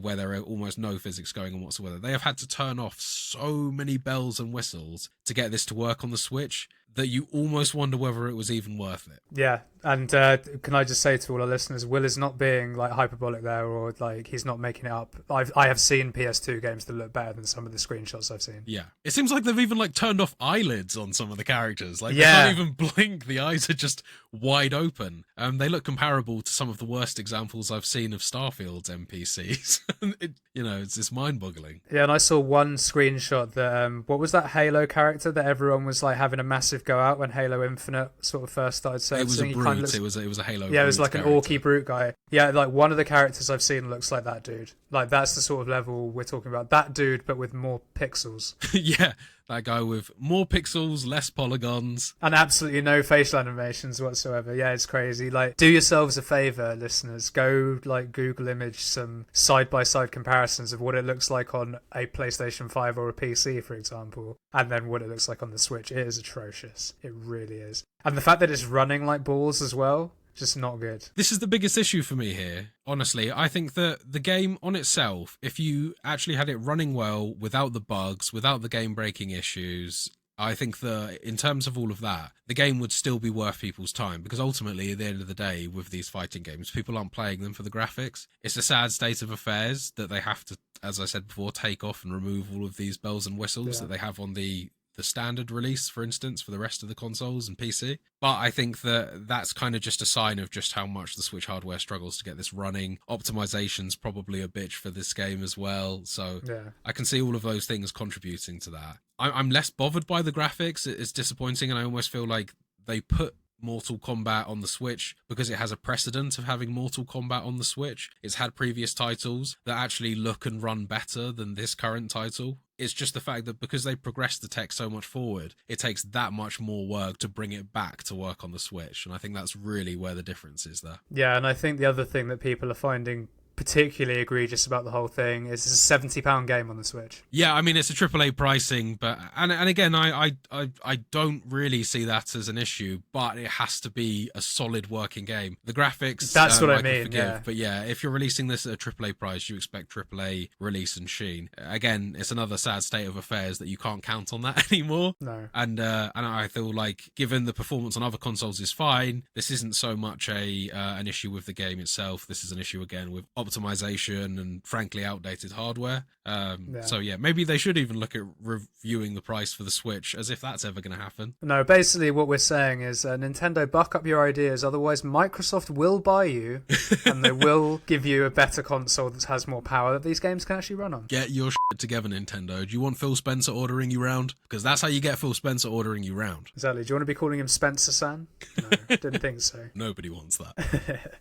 where there are almost no physics going on whatsoever. They have had to turn off so many bells and whistles to get this to work on the Switch that you almost wonder whether it was even worth it. Yeah, and can I just say to all our listeners, Will is not being like hyperbolic there, or like he's not making it up. I have seen PS2 games that look better than some of the screenshots I've seen. Yeah, it seems like they've even like turned off eyelids on some of the characters. Like they can't even blink; the eyes are just wide open. They look comparable to some of the worst examples I've seen of Starfield's NPCs. It's mind-boggling. Yeah, and I saw one screenshot that what was that Halo character that everyone was like having a massive go out when Halo Infinite sort of first started surfacing? It was a brute. It was a Halo. Yeah, it was like character. An orky brute guy. Yeah, like one of the characters I've seen looks like that dude. Like that's the sort of level we're talking about. That dude, but with more pixels. Yeah, That guy with more pixels, less polygons. And absolutely no facial animations whatsoever. Yeah, it's crazy. Like, do yourselves a favor, listeners. Go, like, Google image some side-by-side comparisons of what it looks like on a PlayStation 5 or a PC, for example, and then what it looks like on the Switch. It is atrocious. It really is. And the fact that it's running like balls as well, just not good. This is the biggest issue for me here. Honestly, I think that the game on itself, if you actually had it running well without the bugs, without the game-breaking issues, I think that in terms of all of that, the game would still be worth people's time, because ultimately, at the end of the day, with these fighting games, people aren't playing them for the graphics. It's a sad state of affairs that they have to, as I said before, take off and remove all of these bells and whistles that they have on the standard release, for instance, for the rest of the consoles and PC. But I think that that's kind of just a sign of just how much the Switch hardware struggles to get this running. Optimization's probably a bitch for this game as well. So I can see all of those things contributing to that. I'm less bothered by the graphics. It's disappointing, and I almost feel like they put Mortal Kombat on the Switch because it has a precedent of having Mortal Kombat on the Switch. It's had previous titles that actually look and run better than this current title. It's just the fact that because they progressed the tech so much forward, it takes that much more work to bring it back to work on the Switch. And I think that's really where the difference is there. Yeah, and I think the other thing that people are finding particularly egregious about the whole thing is it's a £70 game on the Switch. Yeah, I mean, it's a AAA pricing, but and again, I don't really see that as an issue, but it has to be a solid working game. The graphics, that's what I mean, forgive, yeah. But yeah, if you're releasing this at a AAA price, you expect AAA release and sheen. Again, it's another sad state of affairs that you can't count on that anymore. No. And I feel like, given the performance on other consoles is fine, this isn't so much an issue with the game itself. This is an issue, again, with optimization and frankly outdated hardware. So yeah, maybe they should even look at reviewing the price for the Switch, as if that's ever going to happen. No, basically what we're saying is Nintendo, buck up your ideas, otherwise Microsoft will buy you and they will give you a better console that has more power that these games can actually run on. Get your shit together, Nintendo. Do you want Phil Spencer ordering you round? Because that's how you get Phil Spencer ordering you round. Exactly. Do you want to be calling him Spencer-san? No, didn't think so. Nobody wants that.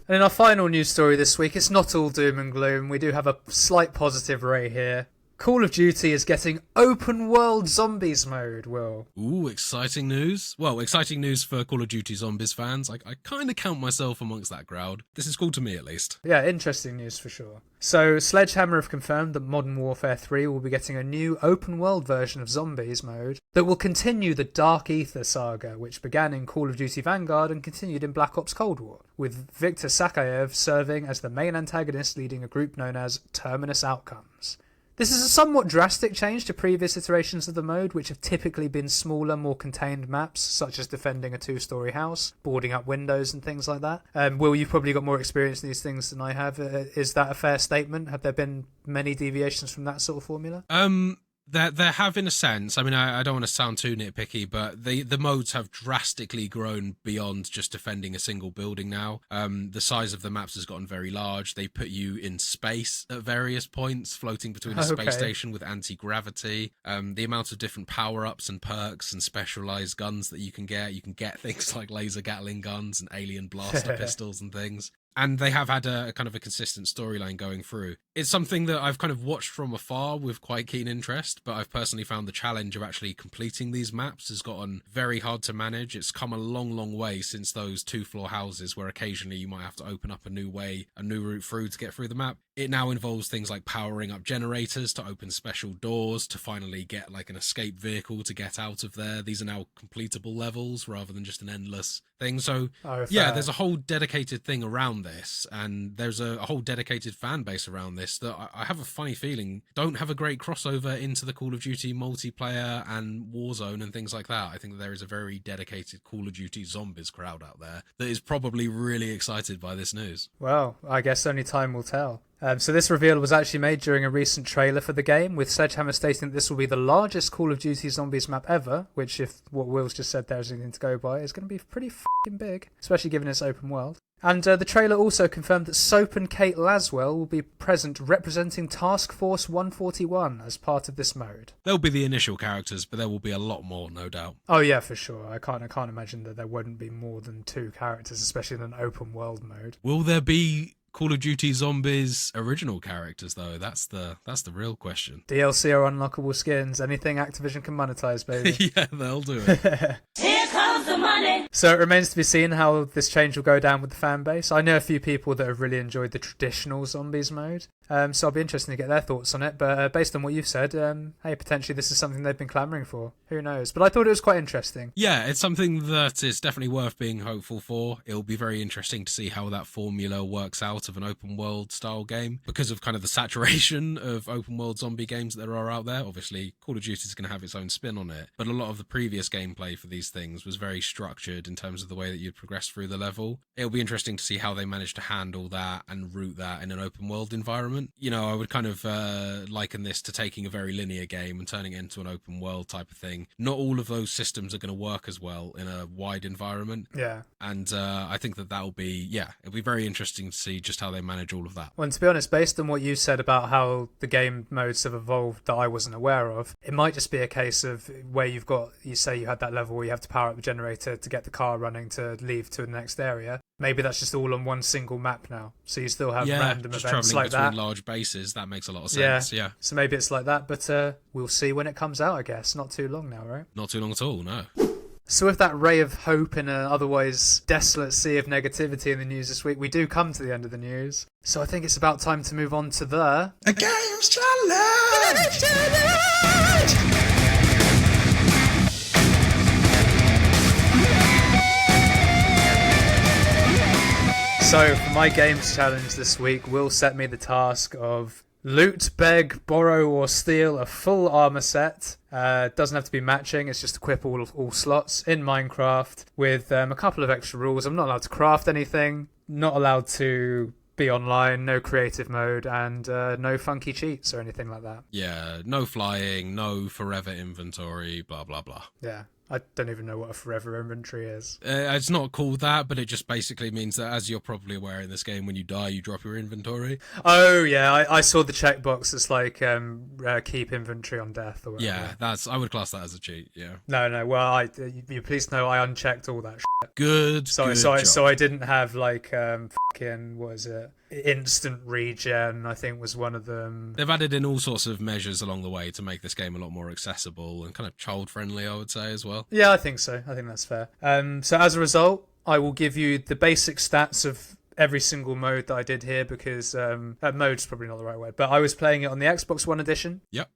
And in our final news story this week, it's not all doom and gloom. We do have a slight positive ray here. Call of Duty is getting open world zombies mode, Will. Ooh, exciting news. Well, exciting news for Call of Duty Zombies fans. I kind of count myself amongst that crowd. This is cool to me, at least. Yeah, interesting news for sure. So, Sledgehammer have confirmed that Modern Warfare 3 will be getting a new open world version of Zombies mode that will continue the Dark Ether saga, which began in Call of Duty Vanguard and continued in Black Ops Cold War, with Viktor Sakayev serving as the main antagonist leading a group known as Terminus Outcomes. This is a somewhat drastic change to previous iterations of the mode, which have typically been smaller, more contained maps, such as defending a two-storey house, boarding up windows and things like that. Will, you've probably got more experience in these things than I have. Is that a fair statement? Have there been many deviations from that sort of formula? There have, in a sense. I mean, I don't want to sound too nitpicky, but the modes have drastically grown beyond just defending a single building now. The size of the maps has gotten very large. They put you in space at various points, floating between a space station with anti-gravity. The amount of different power-ups and perks and specialized guns that you can get things like laser Gatling guns and alien blaster pistols and things. And they have had a kind of a consistent storyline going through. It's something that I've kind of watched from afar with quite keen interest, but I've personally found the challenge of actually completing these maps has gotten very hard to manage. It's come a long, long way since those 2-floor houses where occasionally you might have to open up a new route through to get through the map. It now involves things like powering up generators to open special doors to finally get like an escape vehicle to get out of there. These are now completable levels rather than just an endless thing. So yeah, there's a whole dedicated thing around this, and there's a whole dedicated fan base around this that I have a funny feeling don't have a great crossover into the Call of Duty multiplayer and Warzone and things like that. I think that there is a very dedicated Call of Duty Zombies crowd out there that is probably really excited by this news. Well, I guess only time will tell. So this reveal was actually made during a recent trailer for the game, with Sledgehammer stating that this will be the largest Call of Duty Zombies map ever, which, if what Will's just said there is anything to go by, is going to be pretty f***ing big, especially given its open world. And the trailer also confirmed that Soap and Kate Laswell will be present representing Task Force 141 as part of this mode. They'll be the initial characters, but there will be a lot more, no doubt. Oh yeah, for sure. I can't imagine that there wouldn't be more than 2 characters, especially in an open world mode. Will there be Call of Duty Zombies original characters, though? That's the real question. DLC or unlockable skins, anything Activision can monetize, baby. Yeah, they'll do it. Here comes the money. So it remains to be seen how this change will go down with the fan base. I know a few people that have really enjoyed the traditional zombies mode, so I'll be interested to get their thoughts on it. But based on what you've said, hey, potentially this is something they've been clamouring for. Who knows? But I thought it was quite interesting. Yeah, it's something that is definitely worth being hopeful for. It'll be very interesting to see how that formula works out of an open world style game because of kind of the saturation of open world zombie games that there are out there. Obviously, Call of Duty is going to have its own spin on it, but a lot of the previous gameplay for these things was very structured in terms of the way that you'd progress through the level. It'll be interesting to see how they manage to handle that and root that in an open world environment. You know, I would kind of liken this to taking a very linear game and turning it into an open world type of thing. Not all of those systems are going to work as well in a wide environment. Yeah. And I think that'll be, it'll be very interesting to see just how they manage all of that. Well, and to be honest, based on what you said about how the game modes have evolved that I wasn't aware of, it might just be a case of where you say you had that level where you have to power up the generator to get the car running to leave to the next area. Maybe that's just all on one single map now. So you still have random just events traveling like between that. large bases. That makes a lot of sense. Yeah. So maybe it's like that, but we'll see when it comes out, I guess. Not too long now, right? Not too long at all, no. So with that ray of hope in an otherwise desolate sea of negativity in the news this week, we do come to the end of the news. So I think it's about time to move on to the... A games challenge! So for my games challenge this week, Will set me the task of loot, beg, borrow or steal a full armor set. Doesn't have to be matching, it's just equip all slots in Minecraft with a couple of extra rules. I'm not allowed to craft anything, not allowed to be online, no creative mode, and no funky cheats or anything like that. Yeah, no flying, no forever inventory, blah, blah, blah. Yeah. I don't even know what a forever inventory is. It's not called that, but it just basically means that, as you're probably aware in this game, when you die, you drop your inventory. Oh, yeah, I saw the checkbox. It's like keep inventory on death or whatever. Yeah, I would class that as a cheat, yeah. No, well, you please know I unchecked all that shit. Good So I didn't have like fucking, what is it? Instant regen, I think, was one of them. They've added in all sorts of measures along the way to make this game a lot more accessible and kind of child-friendly, I would say, as well. Yeah, I think so. I think that's fair. So as a result, I will give you the basic stats of every single mode that I did here because mode's probably not the right word, but I was playing it on the Xbox One edition. Yep.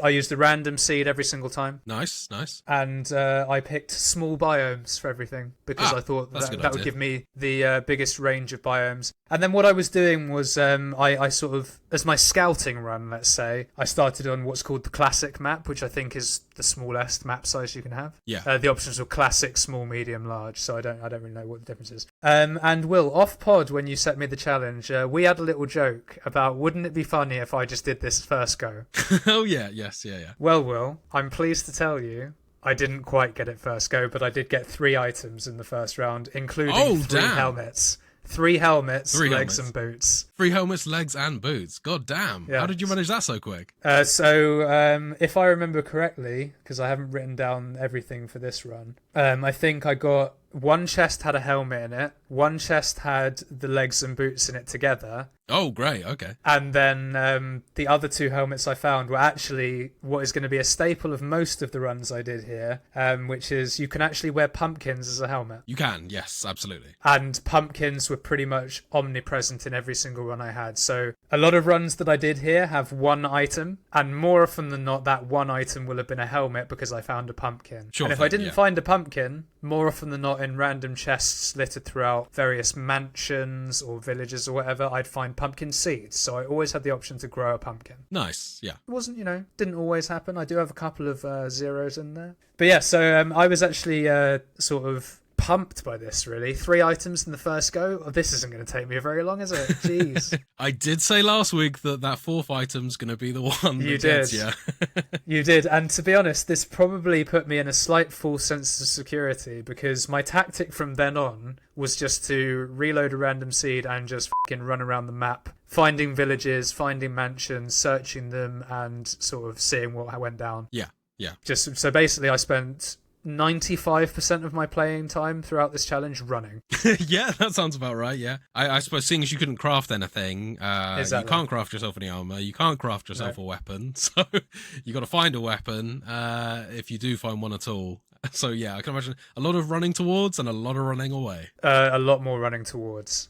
I used a random seed every single time. Nice. And I picked small biomes for everything because I thought that would give me the biggest range of biomes. And then what I was doing was I sort of, as my scouting run, let's say, I started on what's called the classic map, which I think is the smallest map size you can have. Yeah. The options were classic, small, medium, large, so I don't really know what the difference is. And Will, off pod, when you set me the challenge, we had a little joke about wouldn't it be funny if I just did this first go? Oh, yeah. Yes. Well, Will, I'm pleased to tell you I didn't quite get it first go, but I did get 3 items in the first round, including 3 helmets. 3 helmets, legs and boots. 3 helmets, legs and boots. God damn. Yeah. How did you manage that so quick? So if I remember correctly, because I haven't written down everything for this run, I think I got 1 chest had a helmet in it, 1 chest had the legs and boots in it together. Oh, great. Okay. And then the other 2 helmets I found were actually what is going to be a staple of most of the runs I did here, which is you can actually wear pumpkins as a helmet. You can, yes, absolutely. And pumpkins were pretty much omnipresent in every single run I had. So a lot of runs that I did here have 1 item, and more often than not, that 1 item will have been a helmet because I found a pumpkin. Sure and if I didn't find a pumpkin, more often than not, in random chests littered throughout various mansions or villages or whatever, I'd find pumpkin seeds. So I always had the option to grow a pumpkin. Nice, yeah. It wasn't, didn't always happen. I do have a couple of zeros in there. But yeah, so I was actually sort of pumped by this, really. 3 items in the first go. Oh, this isn't going to take me very long, is it? Jeez. I did say last week that 4th item's going to be the one you that did. gets you. You did. And to be honest, this probably put me in a slight false sense of security because my tactic from then on was just to reload a random seed and just fucking run around the map, finding villages, finding mansions, searching them, and sort of seeing what went down. Yeah. Just so basically I spent 95% of my playing time throughout this challenge running. Yeah, that sounds about right, yeah. I suppose seeing as you couldn't craft anything, Exactly. you can't craft yourself any armor, you can't craft yourself a weapon, so you got to find a weapon, if you do find one at all. So yeah, I can imagine a lot of running towards and a lot of running away. A lot more running towards.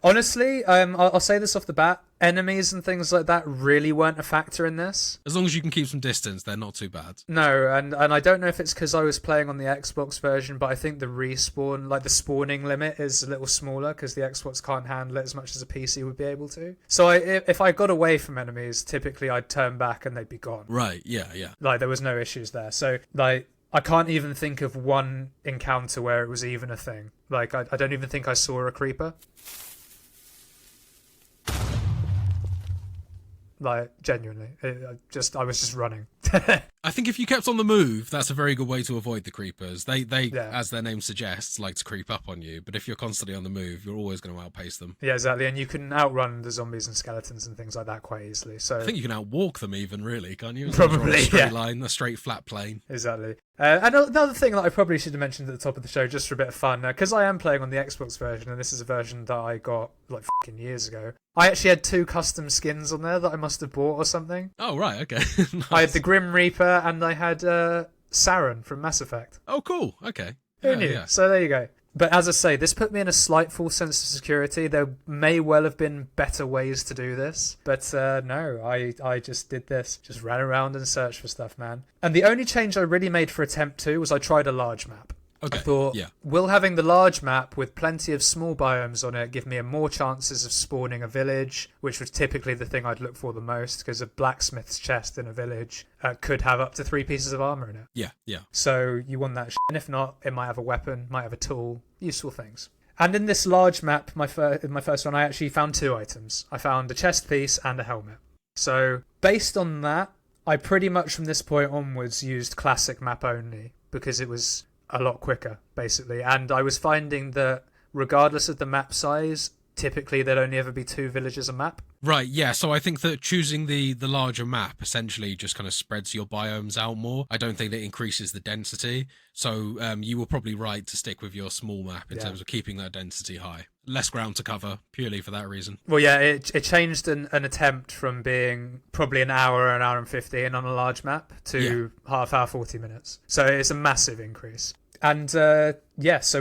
Honestly, I'll say this off the bat, enemies and things like that really weren't a factor in this. As long as you can keep some distance, they're not too bad. No, and I don't know if it's because I was playing on the Xbox version, but I think the respawn, like the spawning limit is a little smaller because the Xbox can't handle it as much as a PC would be able to. So if I got away from enemies, typically I'd turn back and they'd be gone. Right, yeah. Like there was no issues there. So like I can't even think of one encounter where it was even a thing. Like I don't even think I saw a creeper. Like genuinely, I was just running. I think if you kept on the move, that's a very good way to avoid the creepers. They as their name suggests, like to creep up on you. But if you're constantly on the move, you're always going to outpace them. Yeah, exactly. And you can outrun the zombies and skeletons and things like that quite easily. So I think you can outwalk them even, really, can't you? Probably, a straight line, a straight flat plane. Exactly. And another thing that I probably should have mentioned at the top of the show, just for a bit of fun, because I am playing on the Xbox version, and this is a version that I got like fucking years ago. I actually had 2 custom skins on there that I must have bought or something. Oh, right, okay. Nice. I had the Grim Reaper and I had Saren from Mass Effect. Oh, cool, okay. Who knew? Yeah. So there you go. But as I say, this put me in a slight false sense of security. There may well have been better ways to do this. But no, I just did this. Just ran around and searched for stuff, man. And the only change I really made for Attempt 2 was I tried a large map. Okay, I thought, yeah. will having the large map with plenty of small biomes on it give me more chances of spawning a village, which was typically the thing I'd look for the most, because a blacksmith's chest in a village could have up to 3 pieces of armor in it. Yeah. So you want that and if not, it might have a weapon, might have a tool, useful things. And in this large map, my first one, I actually found 2 items. I found a chest piece and a helmet. So based on that, I pretty much from this point onwards used classic map only, because it was a lot quicker, basically. And I was finding that regardless of the map size, typically there'd only ever be 2 villages a map. Right, yeah, so I think that choosing the larger map essentially just kind of spreads your biomes out more. I don't think that increases the density, so you were probably right to stick with your small map in terms of keeping that density high. Less ground to cover, purely for that reason. Well, yeah, it changed an attempt from being probably an hour and 15 on a large map to half hour, 40 minutes. So it's a massive increase. And so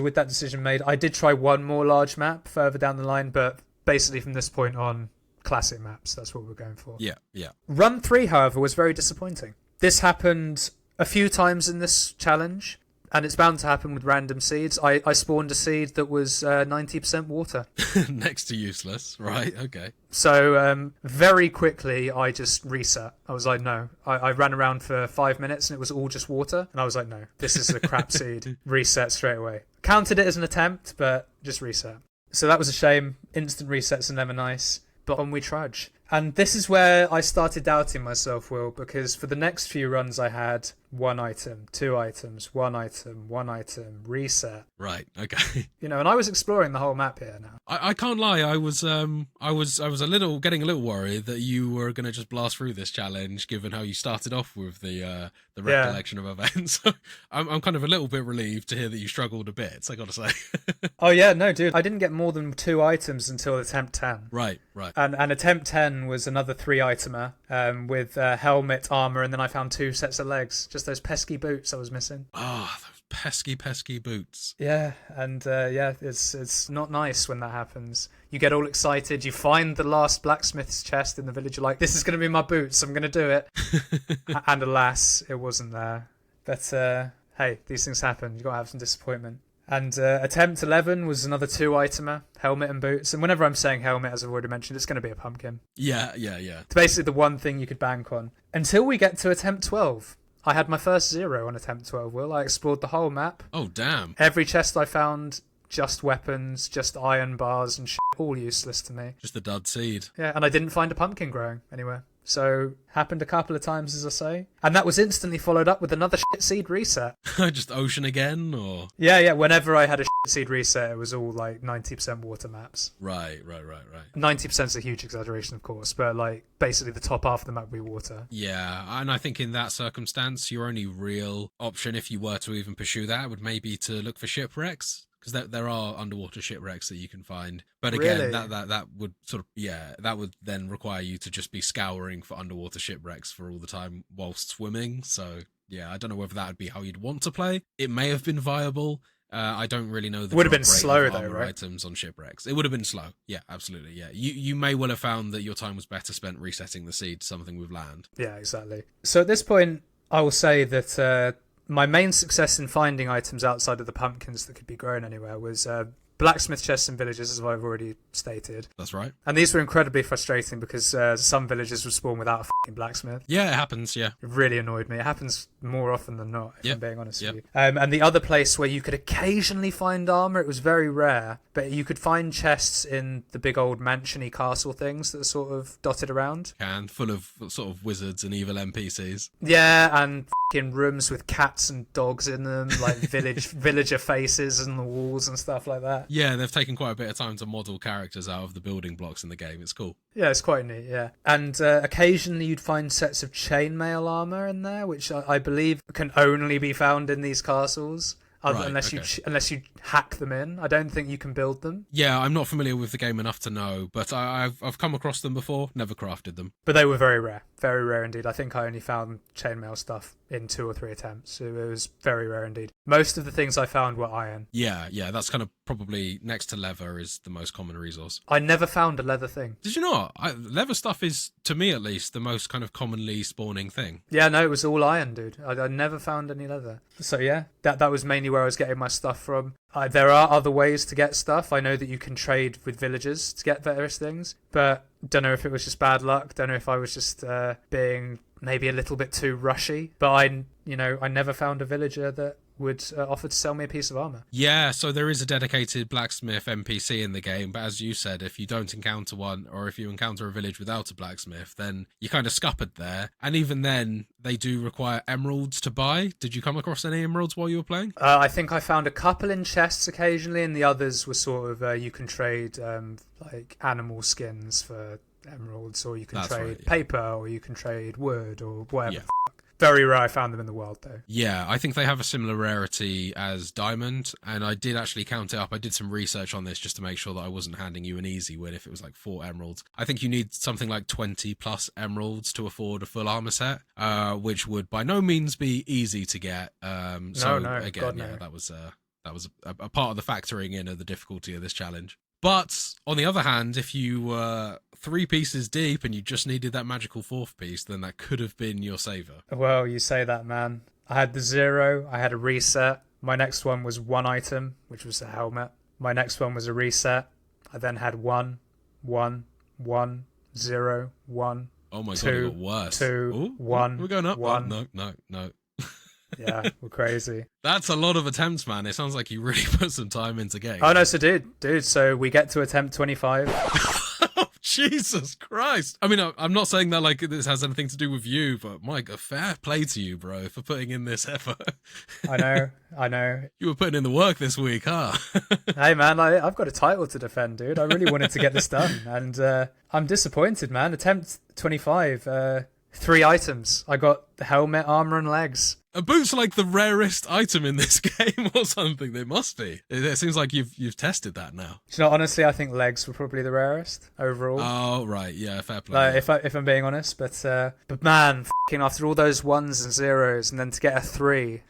with that decision made, I did try one more large map further down the line, but basically from this point on, classic maps, that's what we're going for. Yeah. Run 3, however, was very disappointing. This happened a few times in this challenge, and it's bound to happen with random seeds. I spawned a seed that was 90% water. Next to useless, right, okay. So very quickly, I just reset. I was like, no. I ran around for 5 minutes and it was all just water. And I was like, no, this is a crap seed. Reset straight away. Counted it as an attempt, but just reset. So that was a shame. Instant resets are never nice. But on we trudge. And this is where I started doubting myself, Will, because for the next few runs I had 1 item, 2 items, 1 item, 1 item, reset. Right, okay. You know, and I was exploring the whole map here now. I can't lie, I was getting a little worried that you were going to just blast through this challenge, given how you started off with the recollection of events. I'm kind of a little bit relieved to hear that you struggled a bit, I got to say. Oh yeah, no, dude, I didn't get more than 2 items until attempt 10. Right. And attempt 10 was another 3 itemer with helmet, armor, and then I found 2 sets of legs. Just those pesky boots I was missing. Oh, those pesky boots. Yeah, and it's not nice when that happens. You get all excited, you find the last blacksmith's chest in the village, you're like, this is going to be my boots, I'm going to do it. And alas, it wasn't there. But hey, these things happen, you got to have some disappointment. And attempt 11 was another 2 itemer, helmet and boots. And whenever I'm saying helmet, as I've already mentioned, it's going to be a pumpkin. Yeah. It's basically the one thing you could bank on. Until we get to attempt 12. I had my first 0 on attempt 12, Will. I explored the whole map. Oh, damn. Every chest I found, just weapons, just iron bars and shit, all useless to me. Just the dud seed. Yeah, and I didn't find a pumpkin growing anywhere. So happened a couple of times, as I say. And that was instantly followed up with another shit seed reset. Just ocean again, or? Yeah. Whenever I had a shit seed reset, it was all like 90% water maps. Right. 90% is a huge exaggeration, of course, but like basically the top half of the map would be water. Yeah, and I think in that circumstance, your only real option, if you were to even pursue that, would maybe to look for shipwrecks. Because there are underwater shipwrecks that you can find. But again, Really? that would sort of, that would then require you to just be scouring for underwater shipwrecks for all the time whilst swimming. So, yeah, I don't know whether that would be how you'd want to play. It may have been viable. I don't really know the Would have been drop rate slow, of though, armor right? items on shipwrecks. It would have been slow. Yeah, absolutely. Yeah, you may well have found that your time was better spent resetting the seed to something with land. Yeah, exactly. So at this point, I will say that my main success in finding items outside of the pumpkins that could be grown anywhere was blacksmith chests in villages, as I've already stated. That's right. And these were incredibly frustrating because some villages would spawn without a fucking blacksmith. Yeah, it happens, yeah. It really annoyed me. It happens more often than not, if Yep. I'm being honest Yep. with you. And the other place where you could occasionally find armor, it was very rare, but you could find chests in the big old mansion-y castle things that are sort of dotted around. Full of sort of wizards and evil NPCs. Yeah, and fucking rooms with cats and dogs in them, like villager faces on the walls and stuff like that. Yeah, they've taken quite a bit of time to model characters out of the building blocks in the game. It's cool. Yeah, it's quite neat, yeah. And occasionally you'd find sets of chainmail armor in there, which I believe can only be found in these castles. Right, unless okay. unless you hack them in. I don't think you can build them. Yeah, I'm not familiar with the game enough to know, but I've come across them before, never crafted them. But they were very rare indeed. I think I only found chainmail stuff in 2 or 3 attempts, so it was very rare indeed. Most of the things I found were iron. Yeah, that's kind of probably next to leather is the most common resource. I never found a leather thing. Did you not? Leather stuff is, to me at least, the most kind of commonly spawning thing. Yeah, no, it was all iron, dude. I never found any leather. So yeah, that was mainly where I was getting my stuff from. There are other ways to get stuff. I know that you can trade with villagers to get various things, but don't know if it was just bad luck. Don't know if I was just being maybe a little bit too rushy. But I never found a villager that would offer to sell me a piece of armor. Yeah, so there is a dedicated blacksmith NPC in the game, but as you said, if you don't encounter one, or if you encounter a village without a blacksmith, then you're kind of scuppered there. And even then, they do require emeralds to buy. Did you come across any emeralds while you were playing? I think I found a couple in chests occasionally, and the others were sort of you can trade like animal skins for emeralds, or you can trade paper, or you can trade wood, or whatever. Yeah. Very rare I found them in the wild, though. Yeah, I think they have a similar rarity as diamond, and I did actually count it up. I did some research on this just to make sure that I wasn't handing you an easy win if it was like 4 emeralds. I think you need something like 20 plus emeralds to afford a full armor set, which would by no means be easy to get. Again, God, no. that was a part of the factoring in of the difficulty of this challenge. But on the other hand, if you were 3 pieces deep and you just needed that magical 4th piece, then that could have been your saver. Well, you say that, man. I had the 0, I had a reset. My next one was 1 item, which was the helmet. My next one was a reset. I then had 1, 1, 1, 0, 1. Oh my 2, god, it got worse. 2, 1. We're going up. 1. Oh, no. Yeah, we're crazy. That's a lot of attempts, man. It sounds like you really put some time into game. Oh, no, so dude, so we get to attempt 25. Oh, Jesus Christ. I mean, I'm not saying that like this has anything to do with you, but my God, fair play to you, bro, for putting in this effort. I know. You were putting in the work this week, huh? Hey, man, I've got a title to defend, dude. I really wanted to get this done, and I'm disappointed, man. Attempt 25, 3 items. I got the helmet, armor, and legs. A boot's like the rarest item in this game or something. They must be. It seems like you've tested that now. Do you know, honestly, I think legs were probably the rarest overall. Oh, right. Yeah, fair play. If I'm being honest, but man, fucking after all those 1s and 0s, and then to get a 3.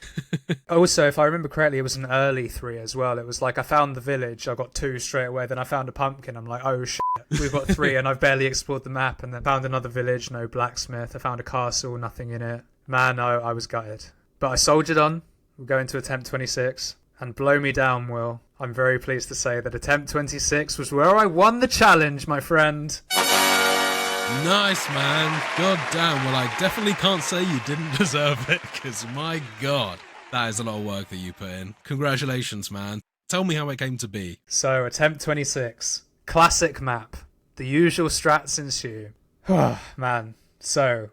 Also, if I remember correctly, it was an early 3 as well. It was like I found the village, I got 2 straight away. Then I found a pumpkin. I'm like, oh shit, we've got 3, and I've barely explored the map. And then found another village, no blacksmith. I found a castle, nothing in it. Man, I was gutted. But I soldiered on. We're going to attempt 26. And blow me down, Will. I'm very pleased to say that attempt 26 was where I won the challenge, my friend. Nice, man. God damn. Well, I definitely can't say you didn't deserve it, because my God, that is a lot of work that you put in. Congratulations, man. Tell me how it came to be. So, attempt 26. Classic map. The usual strats ensue. Man. So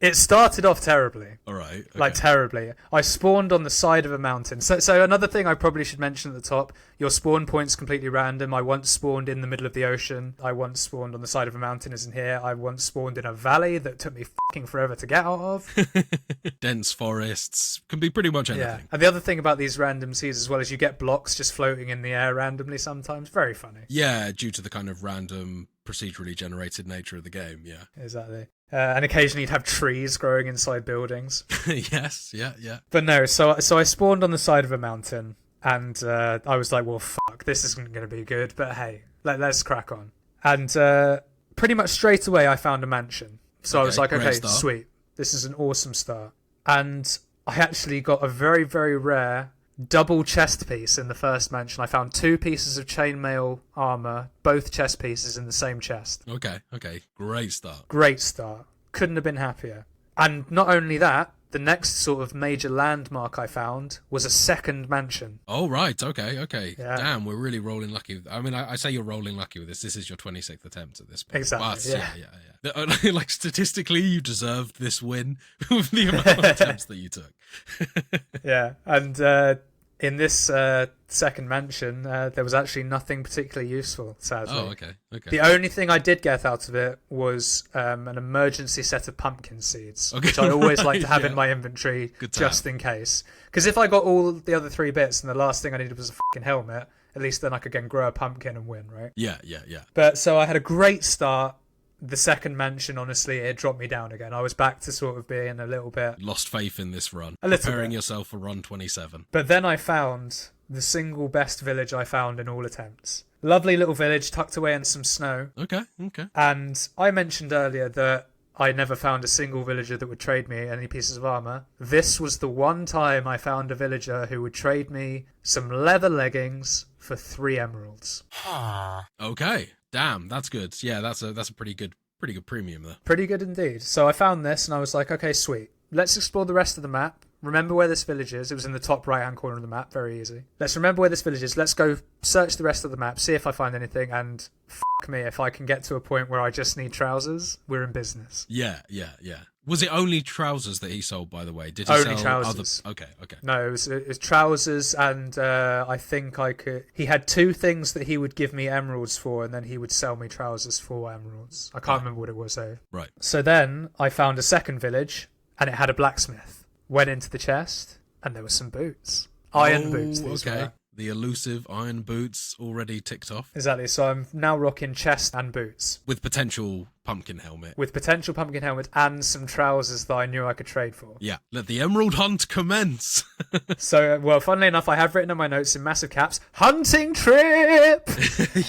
it started off terribly. All right. Okay. Like terribly. I spawned on the side of a mountain. So another thing I probably should mention at the top, your spawn point's completely random. I once spawned in the middle of the ocean. I once spawned on the side of a mountain, isn't here. I once spawned in a valley that took me fucking forever to get out of. Dense forests, can be pretty much anything. Yeah. And the other thing about these random seas as well is you get blocks just floating in the air randomly sometimes. Very funny. Yeah, due to the kind of random procedurally generated nature of the game, yeah. Exactly. And occasionally you'd have trees growing inside buildings. Yes, yeah. But no, so I spawned on the side of a mountain, and I was like, well, fuck, this isn't going to be good, but hey, let's crack on. And pretty much straight away I found a mansion. So I was like, okay, sweet, this is an awesome start. And I actually got a very, very rare double chest piece in the first mansion. I found 2 pieces of chainmail armor, both chest pieces in the same chest. Okay, great start. Great start. Couldn't have been happier. And not only that, the next sort of major landmark I found was a second mansion. Oh, right, okay. Yeah. Damn, we're really rolling lucky. I mean, I say you're rolling lucky with this. This is your 26th attempt at this point. Exactly, But, yeah. Like, statistically, you deserved this win with the amount of attempts that you took. Yeah, and in this second mansion, there was actually nothing particularly useful, sadly. Oh, okay. The only thing I did get out of it was an emergency set of pumpkin seeds, which I always like to have in my inventory just in case. Because if I got all the other 3 bits and the last thing I needed was a fucking helmet, at least then I could again grow a pumpkin and win, right? Yeah. But so I had a great start. The second mansion, honestly, it dropped me down again. I was back to sort of being a little bit... Lost faith in this run. A little Preparing bit. yourself for run 27. But then I found the single best village I found in all attempts. Lovely little village tucked away in some snow. Okay. And I mentioned earlier that I never found a single villager that would trade me any pieces of armor. This was the one time I found a villager who would trade me some leather leggings for 3 emeralds. Okay. Damn, that's good. Yeah, that's a pretty good premium there. Pretty good indeed. So I found this and I was like, okay, sweet. Let's explore the rest of the map. Remember where this village is. It was in the top right-hand corner of the map. Very easy. Let's remember where this village is. Let's go search the rest of the map, see if I find anything, and fuck me, if I can get to a point where I just need trousers, we're in business. Yeah. Was it only trousers that he sold, by the way? Did he Only sell trousers. Okay. No, it was trousers, and I think I could... He had 2 things that he would give me emeralds for, and then he would sell me trousers for emeralds. I can't remember what it was, though. Right. So then I found a second village, and it had a blacksmith. Went into the chest, and there were some boots. Iron boots, these were. The elusive iron boots already ticked off. Exactly, so I'm now rocking chest and boots. With potential pumpkin helmet. With potential pumpkin helmet and some trousers that I knew I could trade for. Yeah, let the emerald hunt commence. So, well, funnily enough, I have written in my notes in massive caps, hunting trip!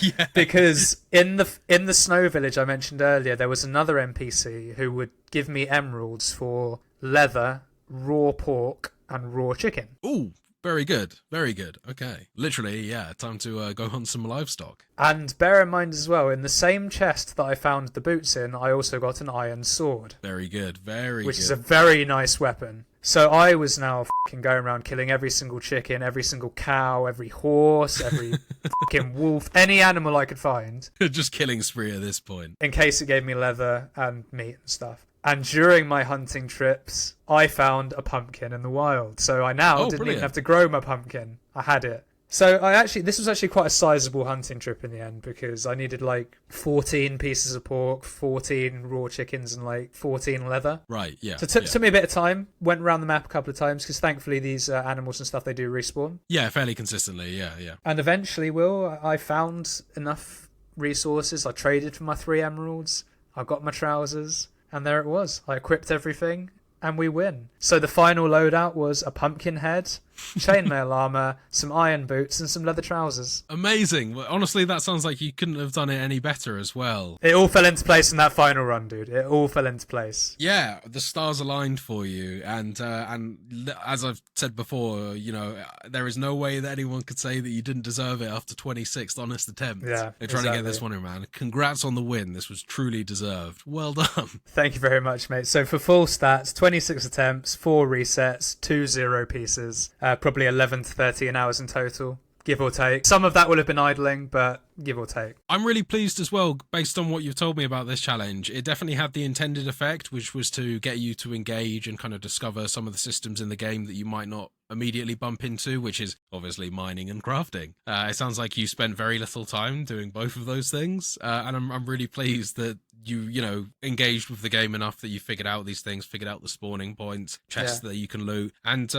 Yeah. Because in the snow village I mentioned earlier, there was another NPC who would give me emeralds for leather, raw pork, and raw chicken. Ooh. Very good. Okay. Literally, yeah, time to go hunt some livestock. And bear in mind as well, in the same chest that I found the boots in, I also got an iron sword. Very good. Which is a very nice weapon. So I was now fucking going around killing every single chicken, every single cow, every horse, every fucking wolf, any animal I could find. Just killing spree at this point. In case it gave me leather and meat and stuff. And during my hunting trips, I found a pumpkin in the wild. So I now didn't even have to grow my pumpkin. I had it. So this was actually quite a sizable hunting trip in the end, because I needed like 14 pieces of pork, 14 raw chickens, and like 14 leather. Right, yeah. So it took me a bit of time. Went around the map a couple of times, because thankfully these animals and stuff, they do respawn. Yeah, fairly consistently, yeah. And eventually, I found enough resources. I traded for my 3 emeralds. I got my trousers. And there it was. I equipped everything, and we win. So the final loadout was a pumpkin head, chainmail armor, some iron boots, and some leather trousers. Amazing. Well, honestly, that sounds like you couldn't have done it any better as well. It all fell into place in that final run, dude. It all fell into place. Yeah, the stars aligned for you, and as I've said before, there is no way that anyone could say that you didn't deserve it after 26th honest attempt. Yeah, They're trying to get this one in, man. Congrats on the win. This was truly deserved. Well done. Thank you very much, mate. So for full stats, 26 attempts, 4 resets, 2 0 pieces. Probably 11 to 13 hours in total, give or take. Some of that will have been idling, but give or take. I'm really pleased as well, based on what you've told me about this challenge. It definitely had the intended effect, which was to get you to engage and kind of discover some of the systems in the game that you might not immediately bump into, which is obviously mining and crafting. It sounds like you spent very little time doing both of those things, and I'm really pleased that you know, engaged with the game enough that you figured out these things, figured out the spawning points, chests that you can loot. And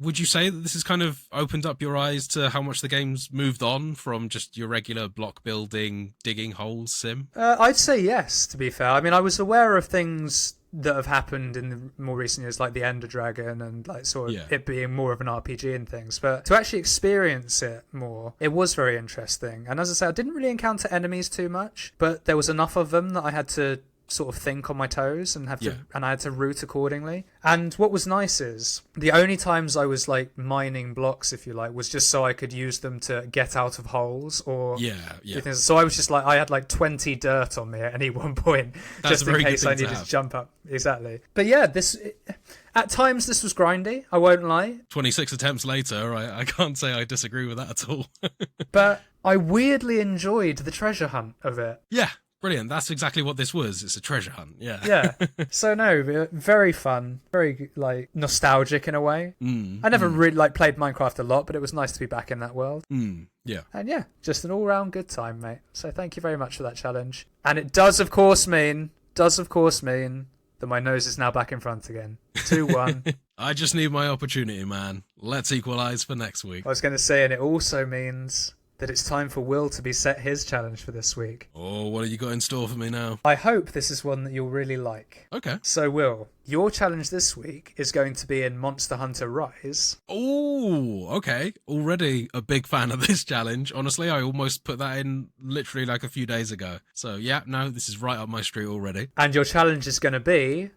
would you say that this has kind of opened up your eyes to how much the game's moved on from just your regular block building, digging holes sim? I'd say yes, to be fair. I mean, I was aware of things that have happened in the more recent years, like the Ender Dragon and like sort of it being more of an RPG and things, but to actually experience it more, it was very interesting. And as I said, I didn't really encounter enemies too much, but there was enough of them that I had to sort of think on my toes and and I had to route accordingly. And what was nice is the only times I was like mining blocks, if you like, was just so I could use them to get out of holes or things. So I was just like, I had like 20 dirt on me at any one point. That's just in case I needed to jump up. Exactly. But yeah, at times this was grindy, I won't lie. 26 attempts later, I can't say I disagree with that at all. But I weirdly enjoyed the treasure hunt of it. Yeah. Brilliant. That's exactly what this was. It's a treasure hunt. Yeah. Yeah. So no, very fun, very like nostalgic in a way. I never really like played Minecraft a lot, but it was nice to be back in that world. Yeah. And yeah, just an all-round good time, mate. So thank you very much for that challenge. And it does of course mean that my nose is now back in front again. 2-1. I just need my opportunity, man. Let's equalise for next week. I was going to say, and it also means that it's time for Will to be set his challenge for this week. Oh, what have you got in store for me now? I hope this is one that you'll really like. Okay. So, Will, your challenge this week is going to be in Monster Hunter Rise. Oh, okay. Already a big fan of this challenge. Honestly, I almost put that in literally like a few days ago. So, yeah, no, this is right up my street already. And your challenge is going to be...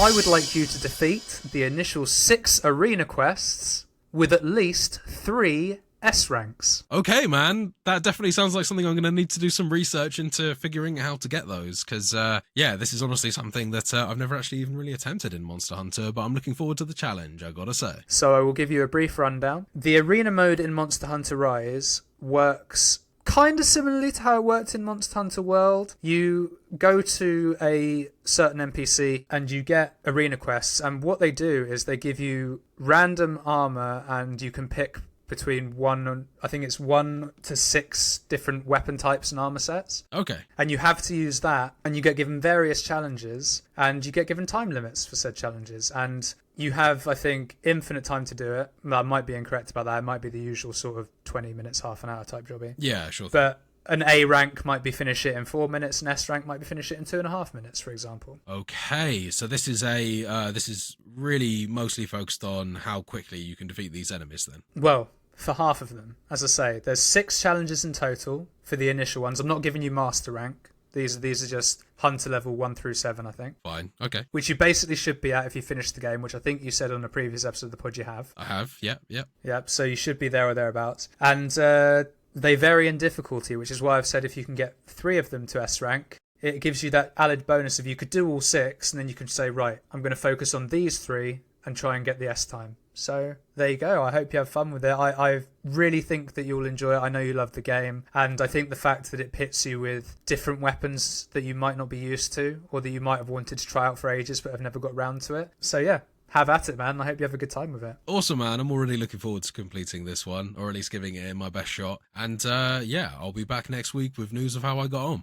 I would like you to defeat the initial 6 arena quests with at least 3 S ranks. Okay, man. That definitely sounds like something I'm going to need to do some research into figuring out how to get those. Because, this is honestly something that I've never actually even really attempted in Monster Hunter, but I'm looking forward to the challenge, I gotta say. So I will give you a brief rundown. The arena mode in Monster Hunter Rise works kind of similarly to how it worked in Monster Hunter World. You go to a certain NPC and you get arena quests, and what they do is they give you random armor, and you can pick between 1 to 6 different weapon types and armor sets. Okay. And you have to use that, and you get given various challenges, and you get given time limits for said challenges, and you have, I think, infinite time to do it. I might be incorrect about that. It might be the usual sort of 20 minutes, half an hour type jobby. Yeah, sure. But an A rank might be finish it in 4 minutes, an S rank might be finish it in 2.5 minutes, for example. Okay, so this is really mostly focused on how quickly you can defeat these enemies then. Well, for half of them, as I say, there's 6 challenges in total for the initial ones. I'm not giving you master rank. These are just hunter level 1 through 7, I think. Fine, okay. Which you basically should be at if you finish the game, which I think you said on a previous episode of the pod you have. I have, yep. Yep, so you should be there or thereabouts. And they vary in difficulty, which is why I've said if you can get 3 of them to S rank, it gives you that added bonus of you could do all 6, and then you can say, right, I'm going to focus on these 3 and try and get the S time. So there you go. I hope you have fun with it. I really think that you'll enjoy it. I know you love the game, and I think the fact that it pits you with different weapons that you might not be used to, or that you might have wanted to try out for ages but have never got round to it. So yeah, have at it, man. I hope you have a good time with it. Awesome, man. I'm already looking forward to completing this one, or at least giving it my best shot. And I'll be back next week with news of how I got on.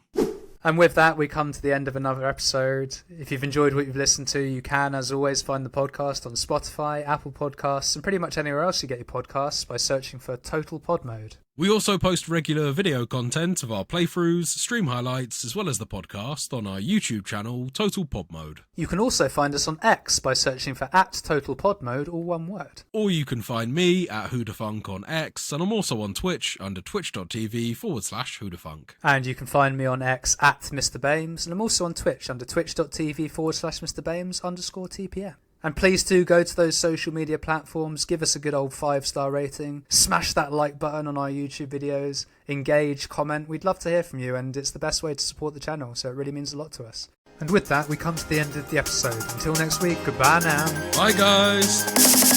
And with that, we come to the end of another episode. If you've enjoyed what you've listened to, you can, as always, find the podcast on Spotify, Apple Podcasts, and pretty much anywhere else you get your podcasts by searching for Total Pod Mode. We also post regular video content of our playthroughs, stream highlights, as well as the podcast on our YouTube channel, Total Pod Mode. You can also find us on X by searching for @TotalPodMode, all one word. Or you can find me at Whodafunk on X, and I'm also on Twitch under twitch.tv/Whodafunk. And you can find me on X at Mr. Bames, and I'm also on Twitch under twitch.tv/MrBames_TPM. And please do go to those social media platforms, give us a good old 5-star rating, smash that like button on our YouTube videos, engage, comment. We'd love to hear from you, and it's the best way to support the channel, so it really means a lot to us. And with that, we come to the end of the episode. Until next week, goodbye now. Bye, guys.